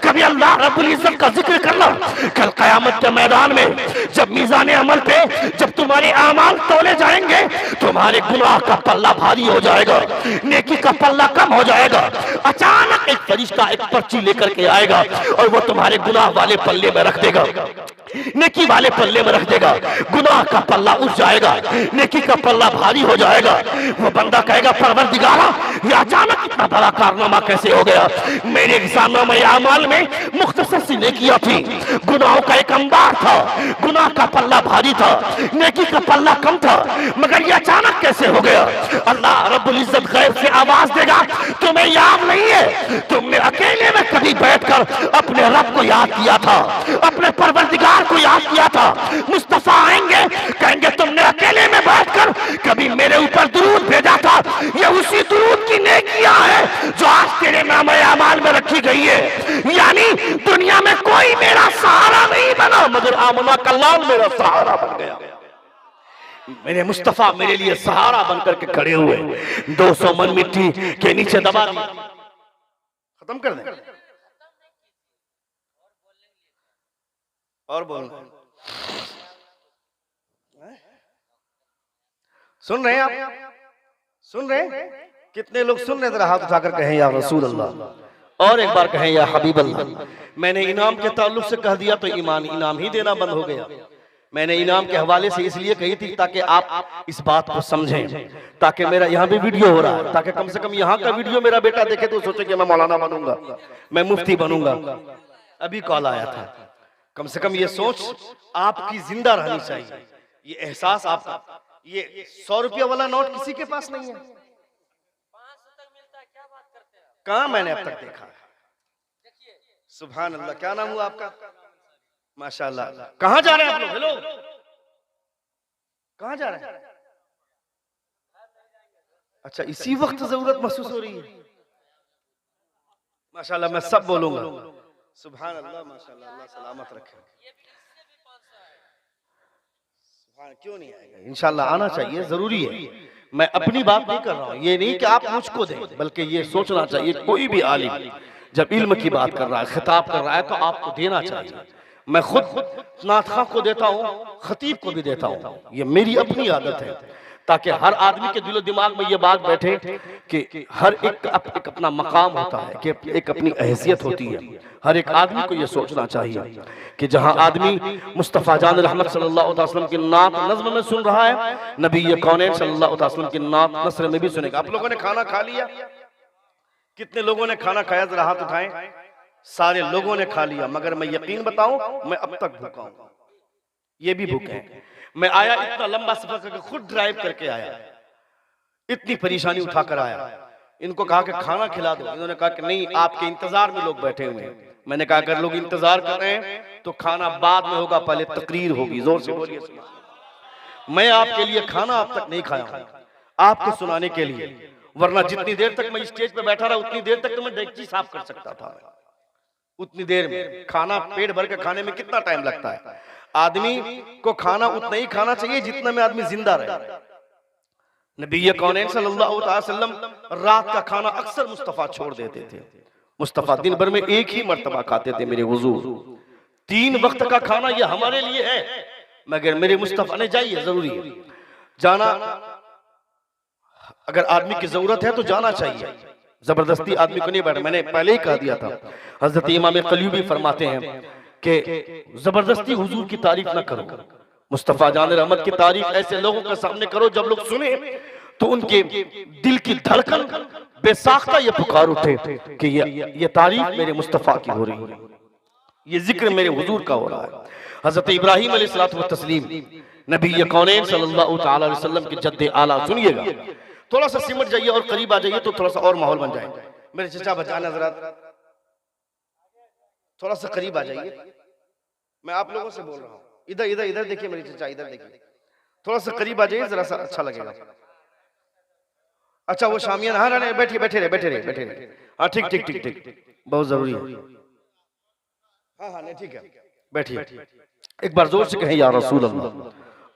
कभी अल्लाह रब्बुल इज्जत का जिक्र करना। कल कयामत के मैदान में जब मीज़ान अमल पे जब तुम्हारे आमाल तोले जाएंगे तो तुम्हारे गुनाह का पल्ला भारी हो जाएगा, नेकी का पल्ला कम हो जाएगा। अचानक एक फरिश्ता एक पर्ची लेकर के आएगा और वो तुम्हारे गुनाह वाले पल्ले में रख देगा, नेकी वाले पल्ले में रख देगा। गुनाह का पल्ला उठ जाएगा, नेकी का पल्ला भारी हो जाएगा। वो बंदा कहेगा परवरदिगारा ये अचानक इतना बड़ा कारनामा कैसे हो गया? मेरे नामे अमाल में मुख्तसर सी नेकियां थी, गुनाहों का एक अंबार था, गुनाह का पल्ला भारी था, नेकी का पल्ला कम था, मगर ये अचानक कैसे हो गया? अल्लाह रब्बुल इज्जत गैब से आवाज देगा, तुम्हें याद नहीं है तुमने अकेले में कभी बैठकर अपने रब को याद किया था, अपने परवरदिगार को याद किया था? मुस्तफा आएंगे कहेंगे तुमने अकेले में बैठकर कभी मेरे ऊपर दुरूद भेजा था, ये उसी दुरूद की नेकियां है जो आज तेरे नामे अमाल में रखी गई है। यानी दुनिया में कोई मेरा सहारा नहीं बना मगर आमना का लाल मेरा सहारा बन गया। मेरे मुस्तफा मेरे लिए सहारा बनकर के खड़े हुए, 200 मन मिट्टी के नीचे दबा दिया। खत्म कर दें और बोलना। सुन रहे हैं आप? सुन रहे हैं? कितने लोग सुन रहे हैं? जरा हाथ उठाकर कहें या रसूल अल्लाह, और एक बार कहें या हबीब अल्लाह। मैंने इनाम के ताल्लुक से कह दिया तो ईमान इनाम ही देना बंद हो गया। मैंने इनाम के हवाले से इसलिए कही थी ताकि आप इस बात को समझें, ताकि मेरा यहाँ भी वीडियो हो रहा है, ताकि कम से कम यहाँ का वीडियो मेरा बेटा देखे तो सोचे कि मैं मौलाना बनूंगा, मैं मुफ्ती बनूंगा। अभी कॉल आया था, कम से कम ये सोच आपकी जिंदा रहनी चाहिए, ये एहसास आपका। ये 100 रुपया वाला नोट किसी के पास नहीं है, कहां मैंने अब तक देखा है? सुभान अल्लाह। क्या नाम हुआ आपका? माशाअल्लाह। कहां जा रहे हैं आप लोग? हेलो, कहां जा रहे हैं? अच्छा, इसी वक्त जरूरत महसूस हो रही है? माशाअल्लाह, मैं सब बोलूंगा। सुभान अल्लाह, माशाअल्लाह, अल्लाह सलामत रखे। क्यों नहीं आएगा? इंशाल्लाह आना चाहिए, जरूरी है। मैं अपनी बात नहीं कर रहा हूं, ये नहीं कि आप मुझको दें, बल्कि ये सोचना चाहिए कोई भी आलिम जब इल्म की बात कर रहा है, खिताब कर रहा है, तो आपको देना चाहिए। मैं खुद नाथखा को देता हूँ, खतीब को भी देता हूँ, ये मेरी अपनी आदत है, ताकि हर आदमी के दिलो दिमाग में ये बात बैठे कि हर एक अपना मकाम होता है, कि एक अपनी हैसियत होती है। हर एक आदमी को ये सोचना चाहिए कि जहां आदमी मुस्तफ़ा जान रहमत सल्लल्लाहु अलैहि वसल्लम की नात नज़्म में सुन रहा है, नबी कौनैन सल्लल्लाहु अलैहि वसल्लम की नात नस्र में भी सुनेगा। आप लोगों ने खाना खा लिया? कितने लोगों ने खाना खाया? जरा हाथ उठाएं। सारे लोगों ने खा लिया, मगर मैं यकीन बताऊं, मैं अब तक भूखा हूं, ये भी भूखे हैं। मैं आया, इतना लंबा सफर करके खुद ड्राइव करके आया, इतनी परेशानी उठाकर आया। इनको कहा कि खाना खिला दो, इन्होंने कहा कि नहीं, आपके इंतजार में लोग बैठे हुए हैं। मैंने कहा अगर लोग इंतजार कर रहे हैं तो खाना बाद में होगा, पहले तकरीर होगी। जोर से बोलिए। मैं आपके लिए खाना अब तक नहीं खाया हूं, आपको सुनाने के लिए, वरना जितनी देर तक मैं स्टेज पे बैठा रहा उतनी देर तक तो मैं डेगची साफ कर सकता था। उतनी देर में खाना पेट भर के खाने में कितना टाइम लगता है? आदमी को खाना उतना ही खाना चाहिए जितना में आदमी जिंदा रहे। नबी कौनैन सल्लल्लाहु अलैहि वसल्लम रात का खाना अक्सर मुस्तफा छोड़ देते थे। मुस्तफा दिन भर में एक ही मर्तबा खाते थे मेरे हुजूर। 3 वक्त का खाना ये हमारे लिए है, मगर मेरे मुस्तफा ने जाइए, जरूरी है जाना। अगर आदमी की जरूरत है तो जाना चाहिए, जबरदस्ती आदमी को नहीं बैठा। मैंने पहले ही कह दिया था, हजरत इमाम क़लीबी फरमाते हैं कि जबरदस्ती हुजूर की तारीफ न करो, मुस्तफा जान रहमत की तारीफ ऐसे लोगों के सामने करो जब लोग सुने तो उनके दिल की धड़कन बेसाख्ता ये पुकार उठे कि ये तारीफ मेरे मुस्तफा की हो रही है, ये जिक्र मेरे हुजूर का हो रहा है। हजरत इब्राहीम अलैहिस्सलातु व तस्लीम नबी कौनैन सल्लल्लाहु तआला अलैहि वसल्लम के जद्दे आला, सुनिएगा, थोड़ा सा सिमट जाइए और करीब आ जाइए तो थोड़ा सा और माहौल बन जाए। मेरे चचा बचाना जरा, थोड़ा सा करीब आ जाइए, मैं आप लोगों से बोल रहा हूँ। इधर इधर इधर देखिए मेरे चचा, इधर देखिए, थोड़ा सा करीब आ जाइए, जरा सा अच्छा लगेगा। अच्छा वो शामियाना, हाँ नहीं, बैठिए बैठे रहे बैठे रहे बैठे रहे, हाँ ठीक ठीक ठीक ठीक, बहुत जरूरी है। हाँ हाँ नहीं ठीक है, बैठिए। एक बार जोर से कहें या रसूल अल्लाह,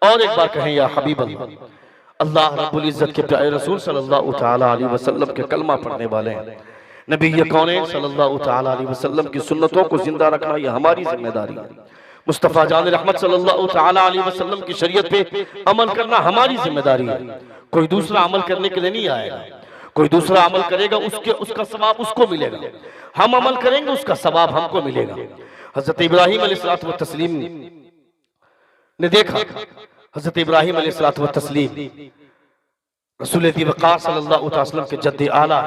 और एक बार कहें या हबीब अल्लाह। अल्लाह रब्बुल इज्जत के प्यारे रसूल सल्लल्लाहु तआला अलैहि वसल्लम के कलमा पढ़ने वाले हैं, नबी कौनैन सल्लल्लाहु तआला अलैहि वसल्लम की सुन्नतों को जिंदा रखना ये हमारी जिम्मेदारी है। मुस्तफ़ा जान रहमत सल्लल्लाहु तआला अलैहि वसल्लम की शरीयत पे अमल करना हमारी जिम्मेदारी है। कोई दूसरा अमल करने के लिए नहीं आएगा। कोई दूसरा अमल करेगा उसका सवाब उसको मिलेगा, हम अमल करेंगे उसका सवाब हमको मिलेगा। हजरत इब्राहिम अलैहिस्सलातु व तस्लीम ने देखा, हजरत इब्राहिम अलैहिस्सलातु व तस्लीम रसूल वक़ार सल्लल्लाहु अलैहि वसल्लम के जद्दे आला,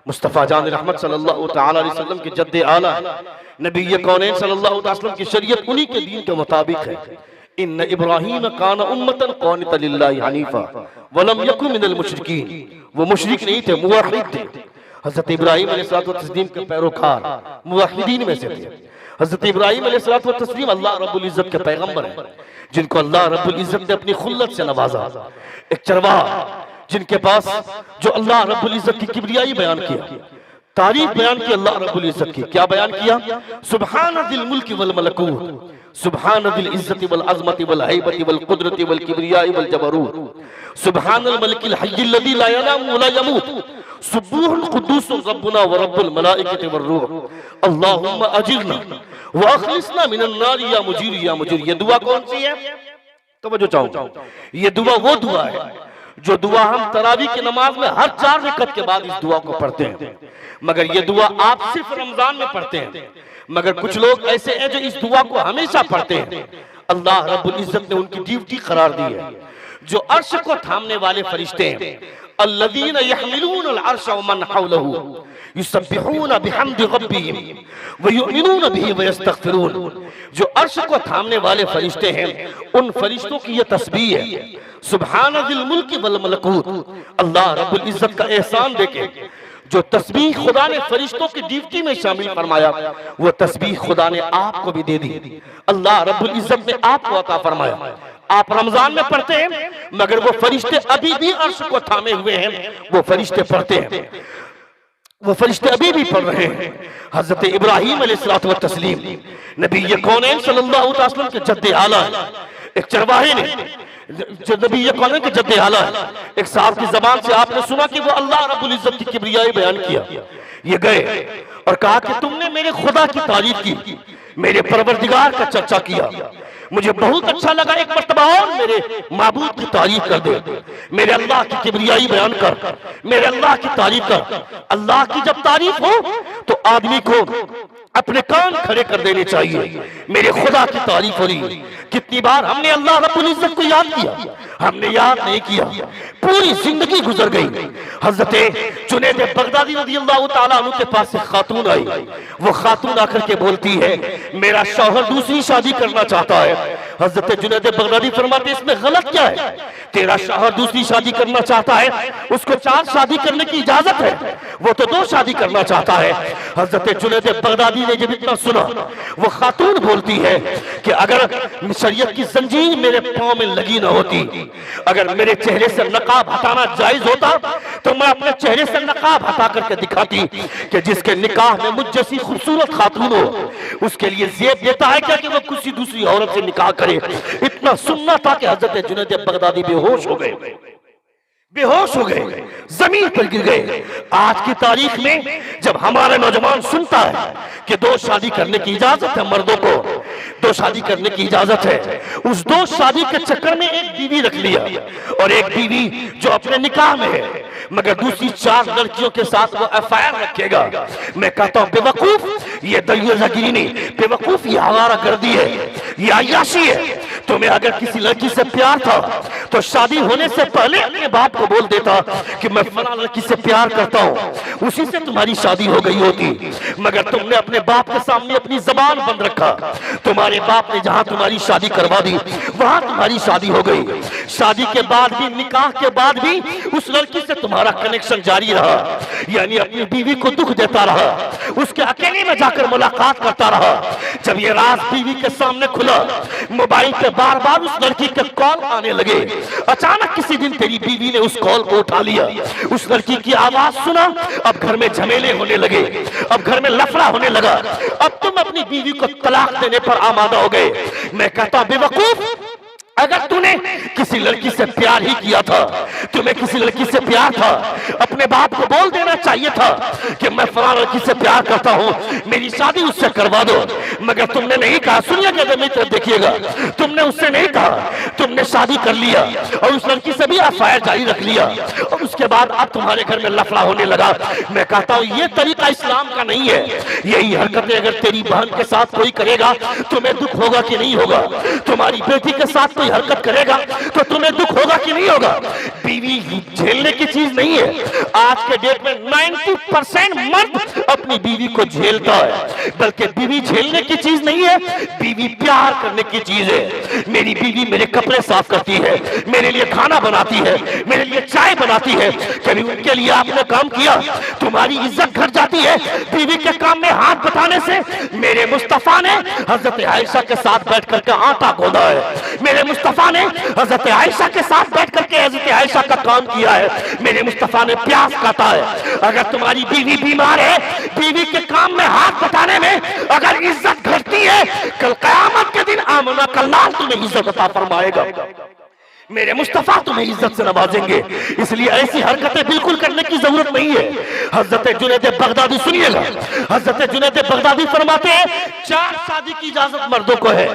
मुस्तफ़ा जान रहमत सल्लल्लाहु तआला अलैहि वसल्लम के जद्दे आला, नबी कौनैन सल्लल्लाहु अलैहि वसल्लम की शरीयत उन्हीं के दीन के मुताबिक है। इन्न इब्राहीम कान उम्मतन क़ानितन लिल्लाहि हनीफा वलम यकुन मिनल मुशरिकीन। वो मुशरिक नहीं थे, मुवहिद थे। हजरत इब्राहीम अलैहिस्सलातु व तस्लीम के पैरोकार मुवहिदीन में से थे। हजरत इब्राहीम अलैहिस्सलातु व तस्लीम अल्लाह रब्बुल इज्जत के पैगंबर हैं, जिनको अल्लाह रब्बुल इज्जत ने अपनी खुल्लत से नवाजा। एक चरवाहा जिनके पास जो अल्लाह रब्बुल इज्जत की किबरियाई बयान किया, तारीफ बयान की अल्लाह रब्बुल इज्जत की। क्या बयान किया? सुब्हान दिल मुल्क वल मलकूत, सुब्हान दिल इज्जति वल अज़मति वल हैबति वल कुदरति वल किबरियाई वल जबरूत, सुब्हानल मलिकिल हय्यिल लज़ी ला यनामु व ला यमूत, सुब्बूहुल कुद्दूस रब्बुना व रब्बुल मलाइकति वर रूह, अल्लाहुम्मा अजिरना व अखलिसना मिनन नार या मुजीर या मुजीर। ये दुआ कौन सी है? तवज्जो चाहूं, ये दुआ वो दुआ है जो दुआ हम तरावी की नमाज में हर 4 रकअत के बाद इस दुआ को पढ़ते हैं। मगर ये दुआ आप सिर्फ रमजान में पढ़ते हैं। मगर कुछ लोग ऐसे हैं जो इस दुआ को हमेशा पढ़ते हैं। अल्लाह रब्बुल इज्जत ने उनकी ड्यूटी करार दी है। जो अर्श को थामने वाले फरिश्ते हैं, अल्लज़ीना यहमिलूनल अर्श व मन हौलहू युसब्बिहूना बिहम्दि रब्बिहिम व युमिनूना बिही व यस्तगफिरून। जो अर्श को थामने वाले फरिश्ते हैं, उन फरिश्तों की यह तस्बीह है, सुब्हान दिल मुल्क वल मलकूत। अल्लाह रब्बुल इज्जत का एहसान देके जो तस्बीह खुदा ने फरिश्तों की ड्यूटी में शामिल फरमाया, वो तस्बीह खुदा ने आपको भी दे दी। अल्लाह रब्बुल इज्जत ने आपको अता फरमाया। आप रमजान में पढ़ते हैं, मगर वो फरिश्ते अभी भी अर्श को थामे हुए हैं। वो फरिश्ते पढ़ते हैं, वो फरिश्ते अभी भी पढ़ रहे हैं। हजरत इब्राहीम अलैहिस्सलातु व तस्लीम नबी कौनैन सल्लल्लाहु अलैहि वसल्लम के जद्दे आला, एक चरवाहे ने जो नबी कौनैन के जद्दे आला, एक साहब की जबान से आपने सुना कि वो अल्लाह रब्बुल इज्जत की किबरियाई बयान किया। ये गए और कहा कि तुमने मेरे खुदा की तारीफ की, मेरे परवरदिगार का चर्चा किया, मुझे बहुत अच्छा लगा। एक मर्तबा और मेरे माबूद की तारीफ कर दे, मेरे अल्लाह की किबरियाई बयान कर, मेरे अल्लाह की तारीफ कर। अल्लाह की जब तारीफ हो तो आदमी को अपने कान खड़े कर देने चाहिए। मेरे खुदा की तारीफ हो रही। कितनी बार हमने अल्लाह रब्बुल इज्जत को याद किया, हमने याद नहीं किया, पूरी जिंदगी गुजर गई। हजरत जुनैद बगदादी रज़ियल्लाहु ताला अन्हु के पास एक खातून आई। वो खातून आकर के बोलती है, मेरा शौहर दूसरी शादी करना चाहता है। हजरत जुनैद बगदादी फरमाते, इसमें गलत क्या है? तेरा शौहर दूसरी शादी करना चाहता है, उसको 4 शादी करने की इजाजत है, वो तो 2 शादी करना चाहता है। हजरत जुनैद बगदादी ने जब इतना सुना, वो खातून बोलती है कि अगर शरीयत की जंजीर मेरे पांव में लगी ना होती, अगर मेरे चेहरे से नकाब हटाना जायज होता, तो मैं अपने चेहरे से नकाब हटा करके दिखाती कि जिसके निकाह में मुझ जैसी खूबसूरत खातून हो, उसके लिए जेब देता है क्या कि वो किसी दूसरी औरत से निकाह करे। इतना सुनना था कि हजरत जुनैद बगदादी बेहोश हो गए, बेहोश हो गए, जमीन पर गिर गए। आज की तारीख में जब हमारा नौजवान सुनता है कि 2 शादी करने की इजाजत है, मर्दों को 2 शादी करने की इजाजत है, उस 2 शादी के चक्कर में एक बीवी रख लिया और एक बीवी जो अपने निकाह में है, मगर दूसरी 4 लड़कियों के साथ वो FIR रखेगा। मैं कहता हूं बेवकूफ, ये दरियागिरी, बेवकूफ, ये आवारागर्दी है, ये अय्याशी है। तुम्हें अगर किसी लड़की से प्यार था तो शादी होने से पहले अपने बाप को बोल देता कि मैं फलां लड़की से प्यार करता हूं, उसी से तुम्हारी शादी हो गई होती। मगर तुमने अपने बाप के सामने अपनी जबान बंद रखा। तुम्हारे बाप ने जहां तुम्हारी शादी करवा दी, वहां तुम्हारी शादी हो गई। शादी के बाद भी, निकाह के बाद भी उस लड़की से तुम्हारा कनेक्शन जारी रहा, यानी अपनी बीवी को दुख देता रहा, उसके अकेले में जाकर मुलाकात करता रहा। जब ये राज बीवी के सामने खुला, मोबाइल पे बार बार उस लड़की के कॉल आने लगे। अचानक किसी दिन तेरी बीवी ने उस कॉल को उठा लिया, उस लड़की की आवाज सुना, अब घर में झमेले होने लगे, अब घर में लफड़ा होने लगा, अब तुम अपनी बीवी को तलाक देने पर आमादा हो गए। मैं कहता बेवकूफ, अगर तूने किसी लड़की से प्यार ही किया था, तुम्हें किसी लड़की से प्यार था, अपने बाप को बोल देना चाहिए था कि मैं फलां लड़की से प्यार करता हूं, मेरी शादी उससे करवा दो। मगर तुमने नहीं कहा। सुनिएगा मित्र, देखिएगा, तुमने उससे नहीं कहा, तुमने शादी कर लिया और उस लड़की से भी एफआईआर जारी रख लिया और उसके बाद अब तुम्हारे घर में लफड़ा होने लगा। मैं कहता हूं ये तरीका इस्लाम का नहीं है। यही हरकतें अगर तेरी बहन के साथ कोई करेगा तुम्हें दुख होगा कि नहीं होगा? तुम्हारी बेटी के साथ कोई हरकत करेगा तो तुम्हें दुख होगा कि नहीं होगा? बीवी झेलने की चीज नहीं है। आज के डेट में 90% मर्द अपनी बीवी को झेलता है, बल्कि बीवी झेलने की चीज नहीं है, बीवी प्यार करने की चीज है। मेरी बीवी मेरे कपड़े साफ करती है, मेरे लिए खाना बनाती है, मेरे लिए चाय बनाती है। कभी उनके लिए आपने काम किया? तुम्हारी इज्जत घट जाती है बीवी के काम में हाथ बटाने से। मेरे मुस्तफा ने हजरत आयशा के साथ बैठ करके आटा गोदा है। मेरे मुस्तफा ने हजरत आयशा के साथ बैठ करके हजरत आयशा का काम किया है। मेरे मुस्तफा ने प्यास काटा है। अगर तुम्हारी बीवी बीमार है, बीवी के काम में हाथ बटाने में अगर इज्जत घटती है, कल कयामत के दिन आमना का लाल तुम्हें इज्जत अता फरमाएगा। मेरे मुस्तफा तुम्हें इज्जत से नवाजेंगे। इसलिए ऐसी हरकतें बिल्कुल करने की जरूरत नहीं है। हजरत जुनैद बगदादी, सुनिएगा, हजरत जुनैद बगदादी फरमाते हैं 4 शादी की इजाजत मर्दों को है।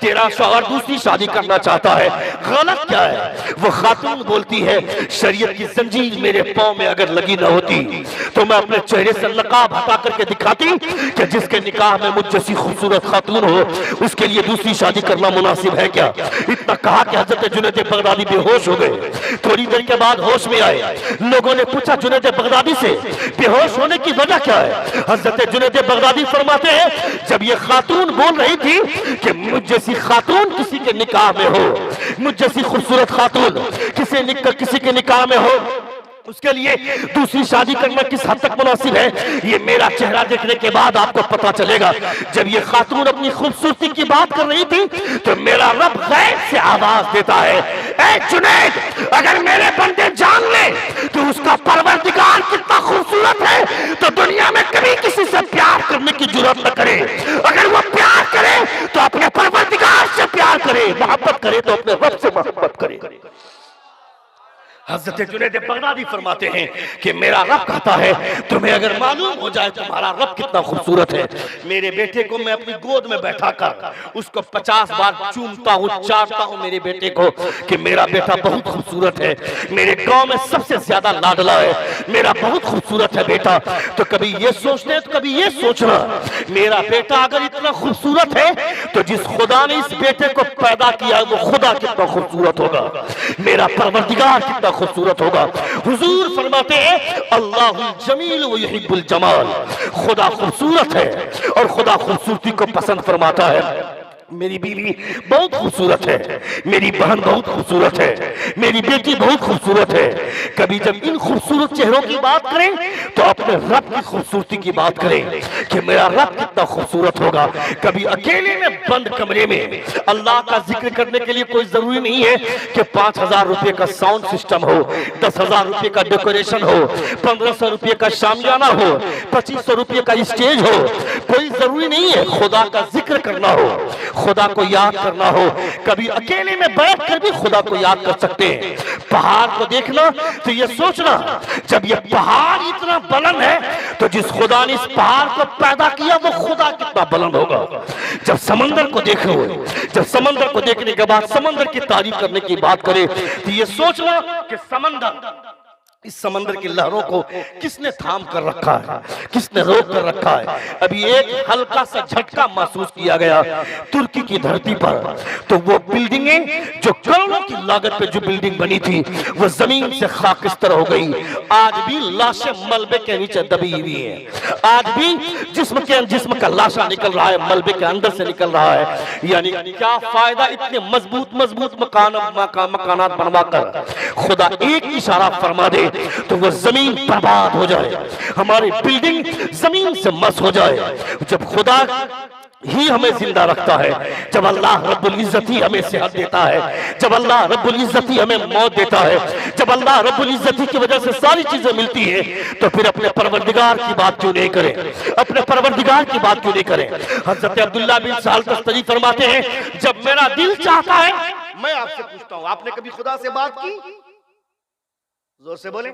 तेरा शौहर दूसरी शादी करना चाहता है, गलत क्या है? वो खातून बोलती है शरीयत की जंजीर मेरे पांव में अगर लगी ना होती तो मैं अपने चेहरे से नकाब हटा करके दिखाती कि जिसके निकाह में मुझ जैसी खूबसूरत खातून हो उसके लिए दूसरी शादी करना मुनासिब है क्या? इतना कहा कि हजरत जुनैद बगदादी बेहोश हो गए। थोड़ी देर के बाद होश में आए। लोगों ने पूछा जुनैद बगदादी से बेहोश होने की वजह क्या है? हजरत जुनैद बगदादी फरमाते हैं जब ये खातून बोल रही थी कि मुझ जैसी खातून किसी के निकाह में हो, मुझ जैसी खूबसूरत खातून किसी के निकाह में हो, उसके लिए दूसरी शादी करना किस हद तक मुनासिब है, ये मेरा चेहरा देखने के बाद आपको पता चलेगा। जब ये खातून अपनी खूबसूरती की बात कर रही थी तो मेरा रब गैब से आवाज देता है, ऐ जुनैद, अगर मेरे बंदे जान ले तो उसका परवरदिगार कितना खूबसूरत है तो दुनिया में कभी किसी से प्यार करने की जरूरत न करे। अगर वो प्यार करे तो अपने परवरदिगार से प्यार करे, मोहब्बत करे तो अपने रब से मोहब्बत करे। हजरत जुनैद बगदादी फरमाते हैं कि मेरा रब कहता है तुम्हें अगर मालूम हो जाए तुम्हारा रब कितना खूबसूरत है, मेरे बेटे को मैं अपनी गोद में बैठा कर उसको 50 बार चूमता हूँ, चाटता हूँ मेरे बेटे को कि मेरा बेटा बहुत खूबसूरत है, मेरे गांव में सबसे ज्यादा लाडला है, मेरा बहुत खूबसूरत है बेटा। तो कभी ये सोचते तो कभी ये सोचना, मेरा बेटा अगर इतना खूबसूरत है तो जिस खुदा ने इस बेटे को पैदा किया वो खुदा कितना खूबसूरत होगा, मेरा परवरदिगार कितना खूबसूरत होगा। हुजूर फरमाते हैं अल्लाहुल जमील व युहिब्बुल जमाल, खुदा खूबसूरत है और खुदा खूबसूरती को पसंद फरमाता है। मेरी बीवी बहुत खूबसूरत है, मेरी बहन बहुत खूबसूरत है, मेरी बेटी बहुत खूबसूरत है। कभी जब इन खूबसूरत चेहरों की बात करें तो अपने रब की खूबसूरती की बात करें कि मेरा रब कितना खूबसूरत होगा। कभी अकेले में बंद कमरे में अल्लाह का जिक्र करने के लिए कोई जरूरी नहीं है कि 5000 रुपए का साउंड सिस्टम हो, 10,000 रुपए का डेकोरेशन हो, 1500 रुपए का शामियाना हो, 2500 रुपए का स्टेज हो, कोई जरूरी नहीं है। खुदा का जिक्र करना हो, खुदा को याद करना हो, कभी अकेले में बैठकर भी खुदा को याद कर सकते हैं। पहाड़ को देखना तो ये सोचना जब ये पहाड़ इतना बुलंद है तो जिस खुदा ने इस पहाड़ को पैदा किया वो खुदा कितना बुलंद होगा। जब समंदर को देखो, जब समंदर को देखने के बाद समंदर की तारीफ करने की बात करें तो ये सोचना कि समंदर, इस समंदर की लहरों को किसने थाम कर रखा है, किसने रोक कर रखा है। अभी एक हल्का सा झटका महसूस किया गया तुर्की की धरती पर, तो वो बिल्डिंगें जो करोड़ों की लागत पे जो बिल्डिंग बनी थी वो जमीन से खाकिस्तर हो गई। आज भी लाशें मलबे के नीचे दबी हुई हैं, आज भी जिस्म का लाशा निकल रहा है, मलबे के अंदर से निकल रहा है। यानी क्या फायदा इतने मजबूत मकानात बनवा कर, खुदा एक इशारा फरमा दे तो वो जमीन बर्बाद हो जाए, हमारी बिल्डिंग जमीन से मस हो जाए। जब खुदा ही हमें जिंदा रखता है, जब अल्लाह रब्बुल इज्जत ही हमें सेहत देता है, जब अल्लाह रब्बुल इज्जत ही हमें मौत देता है, जब अल्लाह रब्बुल इज्जत ही की वजह से सारी चीजें मिलती है, तो फिर अपने परवरदिगार की बात क्यों नहीं करें, अपने परवरदिगार की बात क्यों नहीं करें। हजरत अब्दुल्लाह बिन साल तस्तरी फरमाते हैं जब मेरा दिल चाहता है मैं आपसे पूछता हूं, आपने कभी खुदा से बात की? जोर से बोले।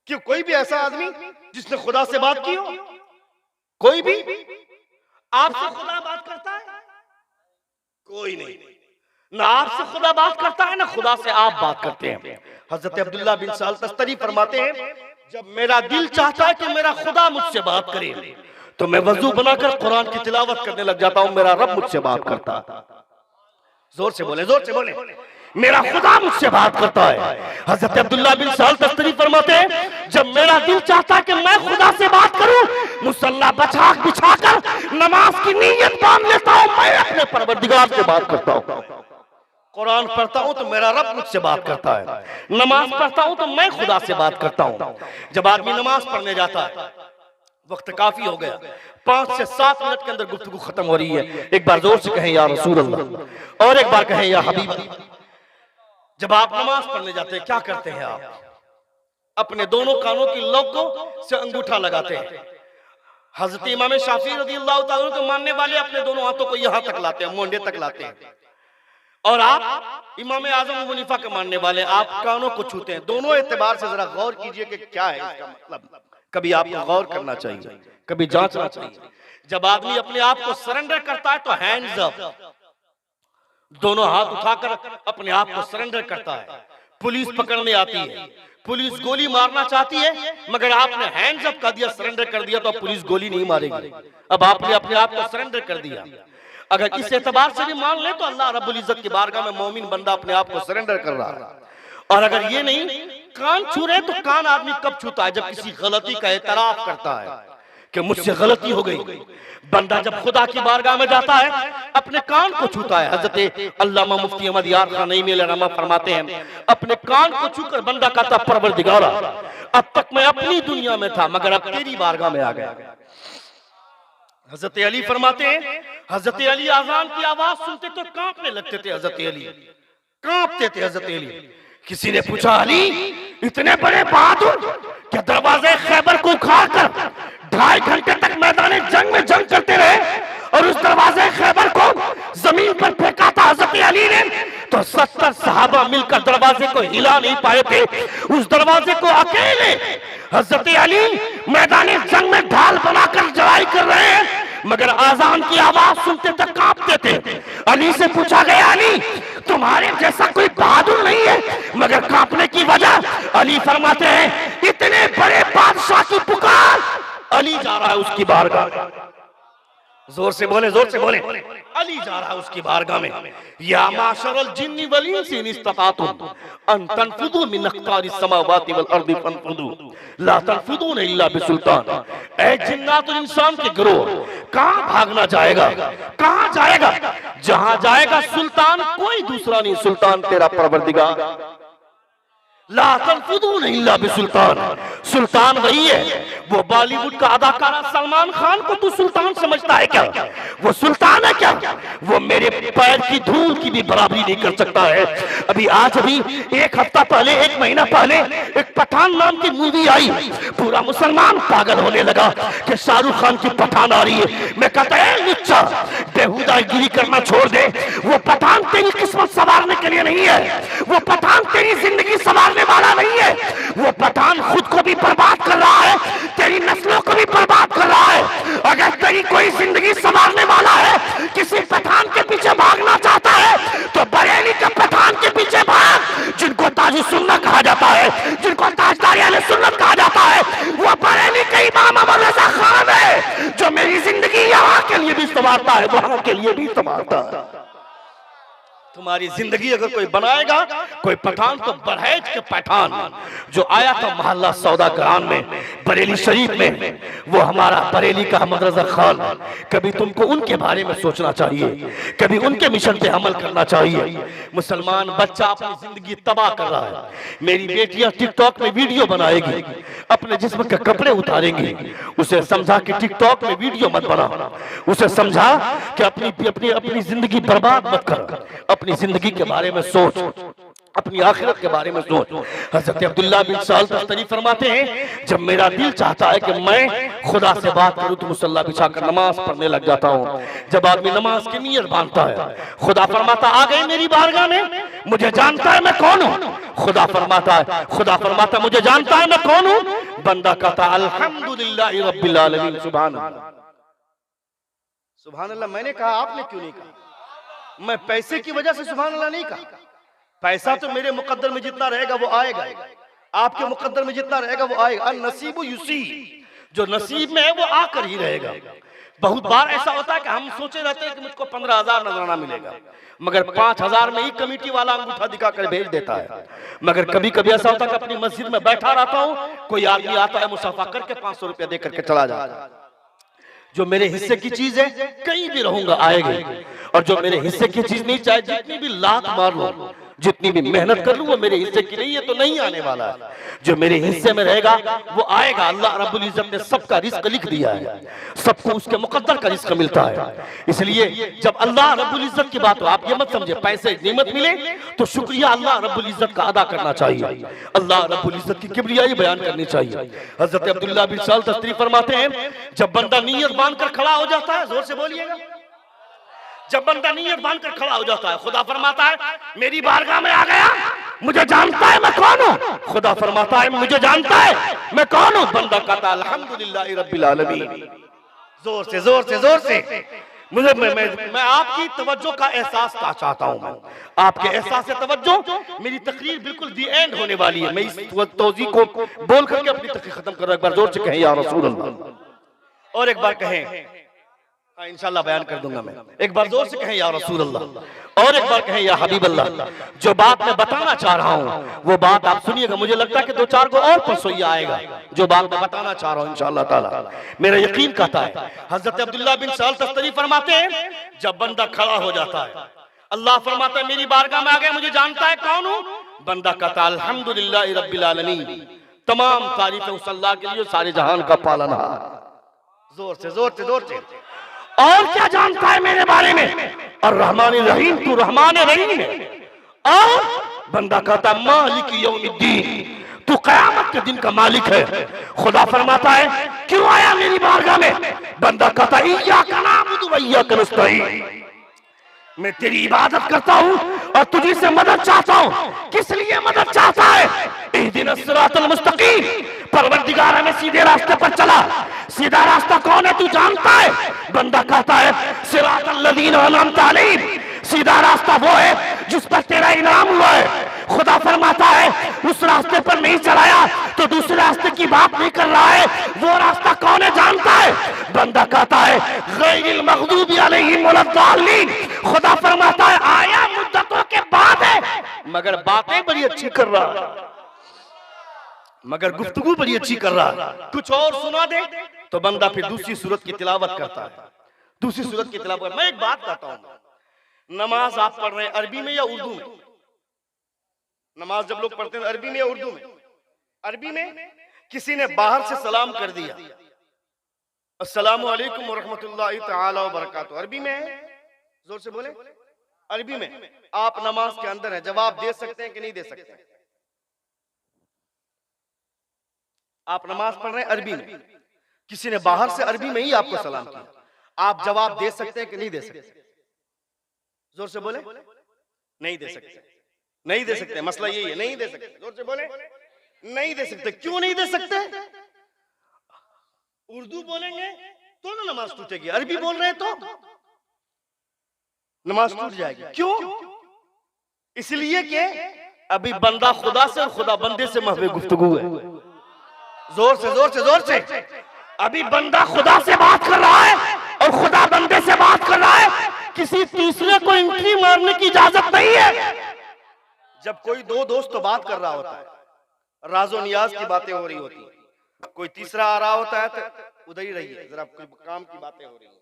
क्यों, कोई भी ऐसा आदमी जिसने खुदा से बात की हो? कोई भी आपसे खुदा बात करता है? कोई नहीं। ना आपसे खुदा बात करता है, ना खुदा से आप बात करते हैं। हजरत अब्दुल्ला बिन साल तस्तरी फरमाते हैं, जब मेरा दिल चाहता है कि मेरा खुदा मुझसे बात करे तो मैं वजू बनाकर कुरान की तिलावत करने लग जाता हूं, मेरा रब मुझसे बात करता है। जोर से बोले, जोर से बोले। मेरा खुदा मुझसे बात करता है। हजरत अब्दुल्ला बिन साल तस्तरी फरमाते हैं, जब मेरा दिल चाहता है कि मैं खुदा से बात करूं, मुसल्ला बिछाकर नमाज की नीयत बांध लेता हूं, मैं अपने परवरदिगार से बात करता हूं। कुरान पढ़ता हूं तो मेरा रब मुझसे बात करता है, नमाज पढ़ता हूं तो मैं खुदा से बात करता हूं। जब आदमी नमाज पढ़ने जाता है, वक्त काफी हो गया, 5 से 7 मिनट के अंदर गुफ्तगू खत्म हो रही है। एक बार जोर से कहें या रसूल अल्लाह, और एक बार कहें या हबीब अल्लाह। जब आप नमाज पढ़ने जाते हैं, क्या करते हैं आप? अपने दोनों कानों की लोगों से अंगूठा लगाते हैं। हजरत इमाम शाफी रज़ियल्लाहु ताला अन्हु को मानने वाले अपने दोनों हाथों को यहां तक लाते हैं, मोंडे तक लाते हैं। और आप इमाम आजम अबू हनीफा के मानने वाले, आप कानों को छूते हैं। दोनों एतबार से जरा गौर कीजिए कि क्या है इसका मतलब। कभी आपको गौर करना चाहिए, कभी जांचना चाहिए। जब आदमी अपने आप को सरेंडर करता है तो हैंड्स अप, दोनों हाथ उठाकर अपने आप को सरेंडर करता है। पुलिस पकड़ने आती है, पुलिस गोली मारना चाहती है, मगर आपने हैंड्स अप कर दिया, सरेंडर कर दिया, तो अब पुलिस गोली नहीं मारेगी। अब आपने अपने आप को सरेंडर कर दिया। अगर इस एतबार से भी मान ले तो अल्लाह रब्बुल इज्जत की बारगाह में मोमिन बंदा अपने आप को सरेंडर कर रहा है। और अगर ये नहीं, कान छू रहे तो कान आदमी कब छूता है? जब किसी गलती का एतराफ करता है कि मुझसे गलती हो गई। बंदा जब खुदा की बारगाह में जाता है, अपने कान को छूता है। हजरत अल्लामा मुफ्ती अहमद यार खान नईमी रहमा फरमाते हैं, अपने कान को छूकर बंदा कहता, परवरदिगारा, अब तक मैं अपनी दुनिया में था, मगर अब तेरी बारगाह में आ गया। हजरत अली फरमाते हैं, हजरत अली आजान की आवाज सुनते तो कांपने लगते थे। हजरत अली कांपते थे। हजरत अली, किसी ने पूछा, अली इतने बड़े बहादुर क्या दरवाजे खैबर को उखाड़कर 2.5 घंटे तक मैदान जंग में जंग करते रहे और उस दरवाजे खैबर को जमीन पर फेंका था हजरत अली ने, तो 70 सहाबा मिलकर दरवाजे को हिला नहीं पाए थे। उस दरवाजे को अकेले हजरत अली मैदान जंग में ढाल बनाकर लड़ाई कर रहे हैं, मगर आजान की आवाज सुनते तक कांपते थे। अली से पूछा गया, अली तुम्हारे जैसा कोई बहादुर नहीं है, मगर कांपने की वजह? अली फरमाते हैं, इतने बड़े बादशाह की पुकार, अली जा रहा है उसकी बारगाह में। जोर से बोले, जोर से बोले। अली जा रहा है उसकी बारगाह में। या माशरल जिन्नी वल इंसी इन इस्ततातुम अन तनफुदू मिन अक़तारिस समावाति वल अर्दि फनफुदू ला तनफुदून इल्ला बिसुल्तान। ऐ जिन्नात और इंसान के गिरोह, कहां भागना जाएगा? कहां जाएगा? जहां जाएगा सुल्तान, कोई दूसरा नहीं, सुल्तान तेरा परवरदिगार। ला तनफुदून इल्ला बिसुल्तान, सुल्तान वही है। वो बॉलीवुड का अदाकारा सलमान खान को तू सुल्तान समझता है क्या? वो सुल्तान है क्या? वो मेरे पैर की धूल की भी बराबरी नहीं कर सकता है। अभी 1 हफ्ता पहले, 1 महीना पहले एक पठान नाम की मूवी आई, पूरा मुसलमान पागल होने लगा कि शाहरुख खान की पठान आ रही है। मैं कहता है लुच्चा, बेहुदागिरी करना छोड़ दे। वो पठान तेरी किस्मत संवारने के लिए नहीं है, वो पठान तेरी जिंदगी संवारने वाला नहीं है। वो पठान खुद को भी बर्बाद कर रहा है, तेरी नस्लों को भी बर्बाद कर रहा है। अगर तेरी कोई जिंदगी संवारने वाला है, किसी पठान के पीछे भागना चाहता है, तो बरेली के पठान के पीछे भाग, जिनको ताजुस सुन्नत कहा जाता है, जिनको ताजदार अहले सुन्नत कहा जाता है। वो बरेली के इमाम अहमद रज़ा खान है, जो मेरी जिंदगी यहाँ के लिए भी संवारता है, वहां के लिए भी संवारता है। तुम्हारी जिंदगी अगर कोई बनाएगा, कोई पठान, तो बरहेज के पठान जो आया था मोहल्ला सौदा करान में, बरेली शरीफ में, वो हमारा बरेली का अहमद रज़ा खान। कभी तुमको उनके बारे में सोचना चाहिए, कभी उनके मिशन पे अमल करना चाहिए। मुसलमान बच्चा अपनी जिंदगी तबाह कर रहा है। मेरी बेटियां टिकटॉक में वीडियो बनाएगी, अपने जिस्म के कपड़े उतारेंगी। उसे समझा कि टिकटॉक में वीडियो मत बना, उसे समझा कि अपनी जिंदगी बर्बाद मत कर, अपनी जिंदगी के बारे में सोच। अपनी आखिरत के बारे में सोच। हजरत अब्दुल्ला बिन साल तस्तरी फरमाते हैं, जब मेरा दिल चाहता है कि मैं खुदा से बात करूं तो मुसल्ला बिछाकर नमाज पढ़ने लग जाता हूं। जब आदमी नमाज की नियत बांधता है, खुदा फरमाता आ गए मेरी बारगाह में, मुझे जानता है मैं कौन हूं। खुदा फरमाता मुझे जानता है मैं कौन हूं। बंदा कहता अल्हम्दुलिल्लाह रब्बिल आलमीन, सुभान अल्लाह। सुभान अल्लाह मैंने कहा, आपने क्यों नहीं कहा? मैं पैसे की वजह से सुभान अल्लाह नहीं कहा। पैसा तो मेरे मुकद्दर में जितना रहेगा वो आएगा, आपके मुकद्दर में जितना रहेगा वो आएगा। नसीबु युसी, जो नसीब में है वो आकर ही रहेगा। बहुत बार ऐसा होता है कि हम सोचे रहते हैं कि मुझको 15,000 नजराना मिलेगा, मगर 5,000 में ही कमेटी वाला अंगूठा दिखाकर भेज देता है। मगर कभी कभी ऐसा होता है कि अपनी मस्जिद में बैठा रहता हूँ, कोई आदमी आता है मुसाफा करके 500 रुपया दे करके चला जाता है। जो मेरे हिस्से की चीज है कहीं भी रहूंगा आएगी, और जो मेरे हिस्से की चीज नहीं, चाहे जितनी भी लात मार लो, जितनी भी मेहनत कर लूं, वो मेरे हिस्से की नहीं है तो नहीं आने वाला है। जो मेरे हिस्से में रहेगा वो आएगा। अल्लाह रब्बुल इज्जत ने सबका रिस्क लिख दिया है, सबको उसके मुकद्दर का रिस्क मिलता है। इसलिए जब अल्लाह रब्बुल इज्जत की बात हो, आप ये मत समझे पैसे नियमत मिले तो शुक्रिया अल्लाह रब्बुल इज्जत का अदा करना चाहिए, अल्लाह रब्बुल इज्जत की किबरियाई बयान करनी चाहिए। हजरत अब्दुल्ला बिन साल तस्तरी फरमाते हैं, जब बंदा नियत बांधकर खड़ा हो जाता है, जोर से बोलिएगा, जब बंदा नियत बांधकर खड़ा हो जाता है, खुदा फरमाता है मेरी बारगाह में आ गया, मुझे जानता है मैं कौन हूं। खुदा फरमाता है मुझे जानता है मैं कौन हूं। बंदा कहता है अल्हम्दुलिल्लाह रब्बिल आलमीन। जोर से जोर से जोर से मुझे मैं आपकी तवज्जो का एहसास चाहता हूं। मैं आपके एहसास से तवज्जो, मेरी तकरीर बिल्कुल दी एंड होने वाली है। मैं इस तौज़ी को बोल करके अपनी तकरीर खत्म कर रहा हूं। एक बार जोर से कहें या रसूल अल्लाह, और एक बार कहें इंशाल्लाह बयान कर दूंगा मैं। एक बार जोर से कहें या रसूल अल्लाह, और एक बार कहें या हबीब अल्लाह। जो बात मैं बताना चाह रहा हूं वो बात आप सुनिएगा, मुझे लगता है कि 2-4 को और परसों आएगा जो बात मैं बताना चाह रहा हूं इंशाल्लाह ताला। मेरा यकीन कहता है, हजरत अब्दुल्ला बिन साल तस्तरी फरमाते हैं, जब बंदा खड़ा हो जाता है, अल्लाह फरमाता है मेरी बारगाह में आ गया, मुझे जानता है कौन हूं। बंदा कहता है अल्हम्दुलिल्लाह रब्बिल आलमीन, तमाम तारीफें उस अल्लाह के लिए सारे जहान का पालनहार। जोर से जोर से जोर से, और क्या जानता है मेरे बारे में? और रहमान रहीम, तू रहमान रहीम है। और बंदा कहता मालिक यौमिद्दीन, तू कयामत के दिन का मालिक है। खुदा फरमाता है क्यों आया मेरी बारगाह में? बंदा कहता इय्याका नअबुदु व इय्याका नस्तईन, मैं तेरी इबादत करता हूँ और तुझी से मदद चाहता हूँ। किस लिए मदद चाहता है? इहदिनस सिरातल मुस्तकीम, परवरदिगार हमें सीधे रास्ते पर चला। सीधा रास्ता कौन है तू जानता है? बंदा कहता है सिरातल लज़ीना अनअमता अलैहिम, सीधा रास्ता वो है जिस पर तेरा इनाम हुआ है। खुदा फरमाता है उस रास्ते पर नहीं चलाया तो दूसरे रास्ते की बात नहीं कर रहा है। वो रास्ता कौन है जानता है? बंदा कहता है गैरिल मग़दूबी अलैहिम वलद्दाल्लीन। खुदा फरमाता है आया मुद्दतों के बाद है, मगर बातें बड़ी अच्छी कर रहा है, मगर गुफ्तगू बड़ी अच्छी कर रहा है। कुछ और सुना दे तो बंदा फिर दूसरी सूरत की तिलावत करता है, दूसरी सूरत की तिलावत। मैं एक बात कहता हूं, नमाज आप पढ़ रहे हैं अरबी में या उर्दू में? नमाज जब लोग पढ़ते हैं अरबी में या उर्दू में? अरबी में। किसी ने बाहर से सलाम कर दिया, अस्सलामु अलैकुम व रहमतुल्लाहि तआला व बरकातहू, अरबी में है, जोर से बोले, अरबी में। आप नमाज के अंदर है, जवाब दे सकते हैं कि नहीं दे सकते? आप नमाज पढ़ रहे हैं अरबी में, किसी ने बाहर से अरबी में ही आपको सलाम किया, आप जवाब दे सकते हैं कि नहीं दे सकते? जोर से बोले, नहीं दे सकते, नहीं दे सकते। मसला यही है, नहीं दे सकते। जोर से बोले, नहीं दे सकते। क्यों नहीं दे सकते? उर्दू बोलेंगे तो ना नमाज टूटेगी, अरबी बोल रहे हैं तो नमाज टूट जाएगी। क्यों? इसलिए कि अभी बंदा खुदा से और खुदा बंदे से महवे गुफ्तगू है। जोर से जोर से जोर से, अभी बंदा खुदा से बात कर रहा है और खुदा बंदे से बात कर रहा है। किसी तीसरे को एंट्री मारने की इजाजत नहीं है। जब कोई दो दोस्त बात कर रहा होता है, राजो नियाज की बातें हो रही होती है, कोई तीसरा आ रहा होता है तो उधर ही रहिए, जरा कोई काम की बातें हो रही है,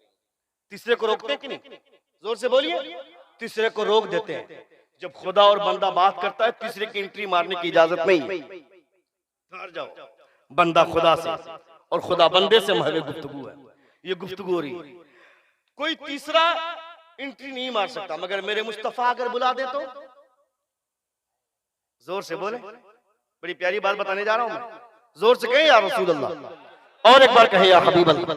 तीसरे को रोकते कि नहीं? जोर से बोलिए, तीसरे को रोक देते हैं। जब खुदा और बंदा बात करता है तीसरे की एंट्री मारने की इजाजत नहीं है। ठहर जाओ, बंदा खुदा से और खुदा बंदे से महवे गुफ्तगू है, ये गुफ्तगू हो रही है। कोई तीसरा एंट्री नहीं मार सकता, मगर मेरे मुस्तफा अगर बुला दे तो जोर से बोले, बड़ी प्यारी बात बताने जा रहा हूं मैं, जोर से कहें या रसूल अल्लाह। और एक बार कहें या हबीब अल्लाह।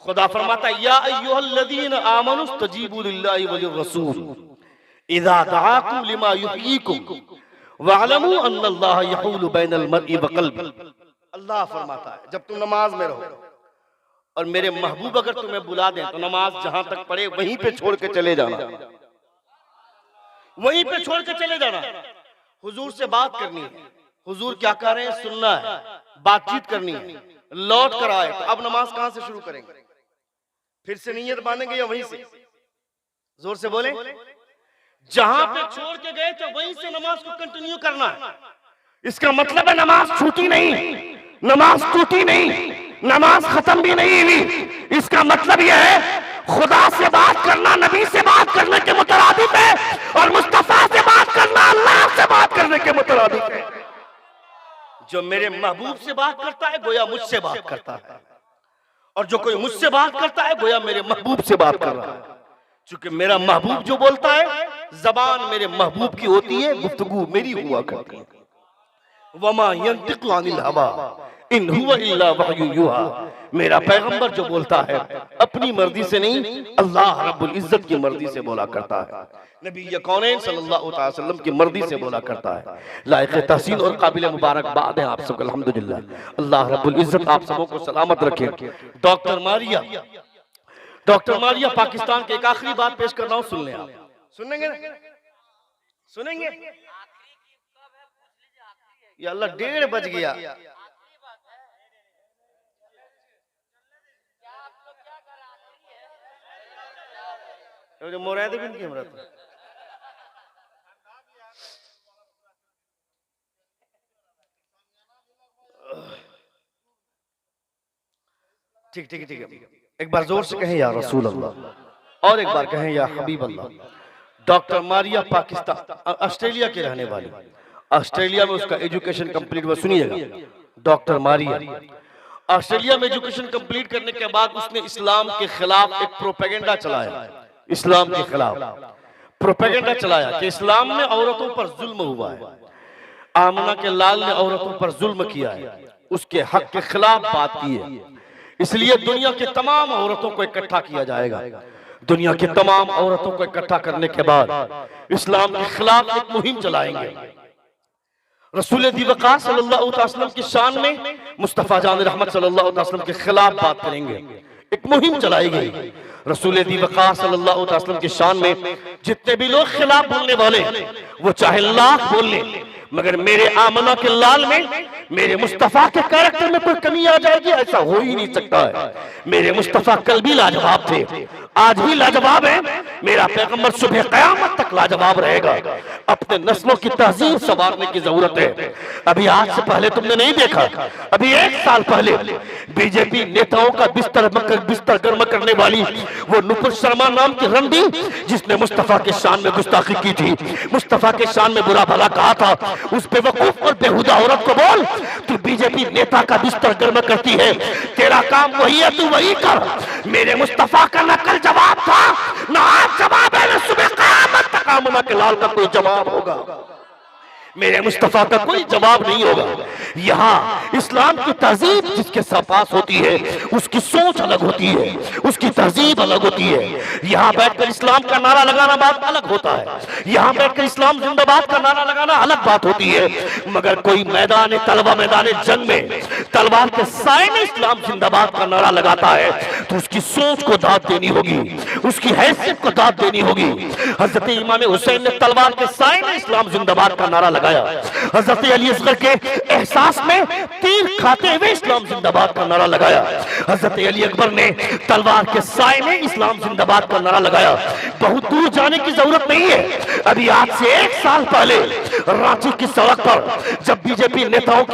खुदा फरमाता है या अय्युहल्लज़ीना आमनु इस्तजीबू लिल्लाहि व लिर्रसूल इज़ा दआकुम लिमा युहयीकुम वअलमू अन्नल्लाह यहूलु बैनल मर्इ व क़ल्बि। अल्लाह फरमाता है जब तुम नमाज में रहो और मेरे महबूब अगर तुम्हें बुला दें तो नमाज जहां तक पढ़े वहीं पे छोड़ के चले जाना, वहीं पे छोड़ के चले जाना। हुजूर से बात करनी है, हुजूर क्या कह रहे हैं सुनना है, बातचीत करनी है, लौट कर आए तो अब नमाज कहां से शुरू करेंगे? फिर से नीयत बांधेंगे या वहीं से? जोर से बोले। जहां पे छोड़ के गए थे वहीं से नमाज को कंटिन्यू करना है। इसका मतलब है नमाज छूटी नहीं, नमाज टूटी नहीं, नमाज खत्म भी नहीं हुई। इसका मतलब यह है खुदा से बात करना नबी से बात करने के मुतरादिफ है और मुस्तफा से बात करना अल्लाह से बात करने के मुतरादिफ है। जो मेरे महबूब से बात करता है गोया मुझसे बात करता है, और जो कोई मुझसे बात करता है गोया मेरे महबूब से बात कर रहा है। चूंकि मेरा महबूब जो बोलता है जबान मेरे महबूब की होती है, गुफ्तगू मेरी हुआ करती है। वमा यंतिकु अनिल हवा इन हुवा इल्ला वहयु युहा। मेरा पैगंबर जो बोलता है अपनी मर्जी से नहीं, अल्लाह रब्बुल इज्जत की मर्जी से बोला करता है, नबी कौनैन सल्लल्लाहु अलैहि वसल्लम की मर्जी से बोला करता है। लायक तहसीन और काबिल मुबारकबाद है आप सबको अल्हम्दुलिल्लाह। अल्लाह रब्बुल इज्जत आप सबों को सलामत रखे। डॉक्टर मारिया पाकिस्तान के एक आखिरी बात पेश कर रहा हूं, सुन लें आप। सुनेंगे ना? सुनेंगे? या अल्लाह 1:30 बज गया। जो मोराद बिन की हमरा ठीक ठीक ठीक है। एक बार जोर से कहें या रसूल अल्लाह, और एक बार कहें या हबीब अल्लाह। डॉक्टर मारिया पाकिस्तान ऑस्ट्रेलिया के रहने वाली, ऑस्ट्रेलिया में उसका एजुकेशन कंप्लीट हुआ। सुनिएगा, डॉक्टर मारिया ऑस्ट्रेलिया में एजुकेशन कंप्लीट करने के बाद उसने इस्लाम के खिलाफ एक प्रोपेगेंडा चलाया, इस्लाम के खिलाफ प्रोपेगेंडा चलाया कि इस्लाम में औरतों पर जुल्म हुआ है, आमना के लाल ने औरतों पर जुल्म किया है, उसके हक के खिलाफ बात की है। इसलिए दुनिया के तमाम औरतों को इकट्ठा किया जाएगा। दुनिया की तमाम औरतों को इकट्ठा करने के बाद इस्लाम के खिलाफ एक मुहिम चलाएंगे। रसूल दिवकार सल्लल्लाहु अलैहि वसल्लम की शान में मुस्तफा जान रहमत सल्लल्लाहु अलैहि वसल्लम के खिलाफ बात करेंगे, एक मुहिम चलाई गई। रसूल दिवकार सल्लल्लाहु अलैहि वसल्लम की शान में जितने भी लोग खिलाफ बोलने वाले वो चाहे लाख बोल ले, मगर मेरे आमना के लाल में मेरे मुस्तफा के कैरेक्टर में कोई कमी आ जाएगी ऐसा हो ही नहीं सकता है। मेरे मुस्तफा कल भी लाजवाब थे, आज भी लाजवाब है, मेरा पैगंबर सुबह कयामत तक लाजवाब रहेगा। अपने नस्लों की तहजीब संवारने की जरूरत है। अभी आज से पहले तुमने नहीं देखा, अभी 1 साल पहले बीजेपी नेताओं का बिस्तर गर्म करने वाली वो नुपुर शर्मा नाम की रंडी, जिसने मुस्तफा के शान में गुस्ताखी की थी, मुस्तफा के शान में बुरा भला कहा था, उस बेवकूफ और बेहुदा औरत को बोल तू बीजेपी नेता का बिस्तर गर्म करती है, तेरा काम वही है, तू वही कर। मेरे मुस्तफा का न कल जवाब था, न आज जवाब है, न सुबह क़यामत तक आमना के लाल का कोई जवाब होगा। मेरे मुस्तफा का कोई जवाब नहीं होगा। यहाँ इस्लाम की तहजीब जिसके पास होती है उसकी सोच अलग होती है, उसकी तहजीब अलग होती है। यहाँ बैठकर इस्लाम का नारा लगाना बात अलग होता है, यहाँ बैठकर इस्लाम जिंदाबाद का नारा लगाना अलग बात होती है। मगर कोई मैदान जंग में तलवार के साए में इस्लाम जिंदाबाद का नारा लगाता है तो उसकी सोच को दाद देनी होगी, उसकी हैसियत को दाद देनी होगी। हजरत इमाम हुसैन ने तलवार के साए में इस्लाम जिंदाबाद का नारा लगाया, हजरत अली असगर के एहसास में तीर खाते हुए इस्लाम जिंदाबाद का नारा लगाया, हजरत अली अकबर ने तलवार के साए में इस्लाम जिंदाबाद का नारा लगाया। बहुत दूर जाने की जरूरत नहीं है, अभी आज से 1 साल पहले रांची की सड़क पर जब बीजेपी नेताओं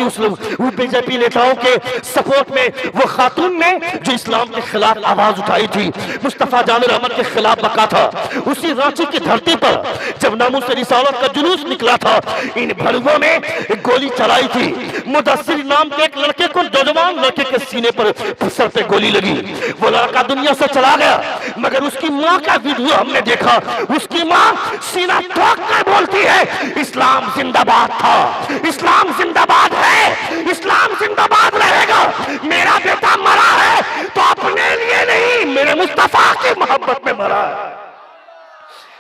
के सपोर्ट में वो खातून ने जो इस्लाम के खिलाफ आवाज उठाई थी, मुस्तफा जान रहमत के खिलाफ बका था, उसी रांची की धरती पर जब नामूस रिसालत का जुलूस निकला था, इन भड़ुओं ने गोली चलाई थी। मुदस्सिर नाम के एक लड़के को, नौजवान लड़के के सीने पर सर पे गोली लगी, वो लड़का दुनिया से चला गया, मगर उसकी माँ का वीडियो हमने देखा, उसकी माँ सीना ठोक कर बोलती है इस्लाम जिंदाबाद था, इस्लाम जिंदाबाद है, इस्लाम जिंदाबाद रहेगा। मेरा बेटा मरा है तो अपने लिए नहीं, मेरे मुस्तफा की मोहब्बत में मरा है।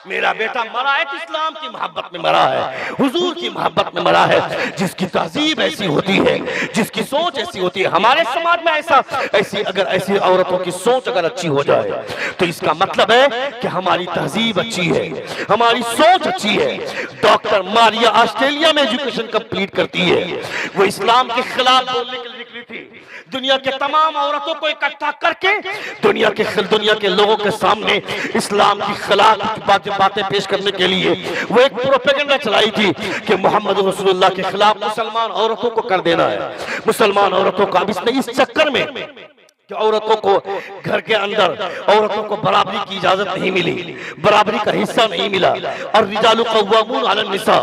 मेरा बेटा मरा है तो इस्लाम की मोहब्बत में मरा है, हुजूर की मोहब्बत में मरा है। जिसकी तहजीब ऐसी होती है, जिसकी सोच ऐसी होती है, हमारे समाज में ऐसी औरतों की सोच अगर अच्छी हो जाए तो इसका मतलब है कि हमारी तहजीब अच्छी है, हमारी सोच अच्छी है। डॉक्टर मारिया ऑस्ट्रेलिया में एजुकेशन कंप्लीट करती है, वो इस्लाम के खिलाफ बोलने के लिए निकली थी। दुनिया के तमाम औरतों को इकट्ठा करके दुनिया के लोगों के सामने इस्लाम की खिलाफ बातें पेश करने के लिए वो एक प्रोपेगेंडा चलाई थी कि मोहम्मद रसूलुल्लाह के खिलाफ मुसलमान औरतों को कर देना है, मुसलमान औरतों का। अब इसने इस चक्कर में कि औरतों को घर के अंदर औरतों को बराबरी की इजाजत नहीं मिली, बराबरी का हिस्सा नहीं मिला। और रिजालु कव्वामून अलन निसा,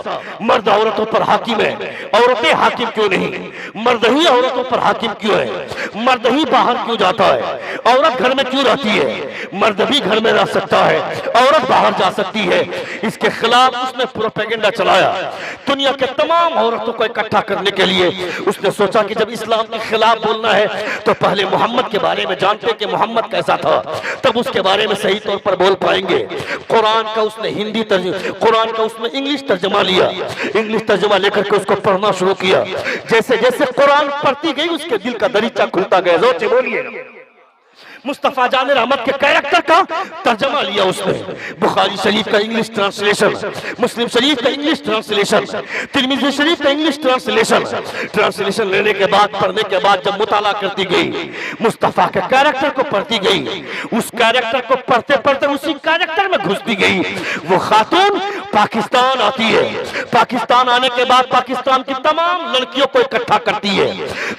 मर्द औरतों पर हाकिम है, औरतें हाकिम क्यों नहीं? मर्द ही औरतों पर हाकिम क्यों है? मर्द ही बाहर क्यों जाता है? औरत घर में क्यों रहती है? मर्द भी घर में रह सकता है, औरत बाहर जा सकती है। इसके खिलाफ उसने प्रोपेगेंडा चलाया। दुनिया के तमाम औरतों को इकट्ठा करने के लिए उसने सोचा कि जब इस्लाम के खिलाफ बोलना है तो पहले मोहम्मद के बारे में जानते कि मोहम्मद कैसा था, तब उसके बारे में सही तौर पर बोल पाएंगे। कुरान का उसने कुरान का उसने इंग्लिश तर्जमा लिया, इंग्लिश तर्जमा लेकर के उसको पढ़ना शुरू किया। जैसे जैसे कुरान पढ़ती गई उसके दिल का दरीचा खुलता गया। जोर से बोलिए। मुस्तफा जान रहमत के कैरेक्टर का तर्जमा लिया उसने, बुखारी शरीफ का इंग्लिश ट्रांसलेशन, मुस्लिम शरीफ का इंग्लिश ट्रांसलेशन, तिरमिज़ी शरीफ का इंग्लिश ट्रांसलेशन लेने के बाद, पढ़ने के बाद जब मुताला करती गई, मुस्तफा के कैरेक्टर को पढ़ती गई, उस कैरेक्टर को पढ़ते पढ़ते उसी कैरेक्टर में घुसती गई। वो खातून पाकिस्तान आती है, पाकिस्तान आने के बाद पाकिस्तान की तमाम लड़कियों को इकट्ठा करती है,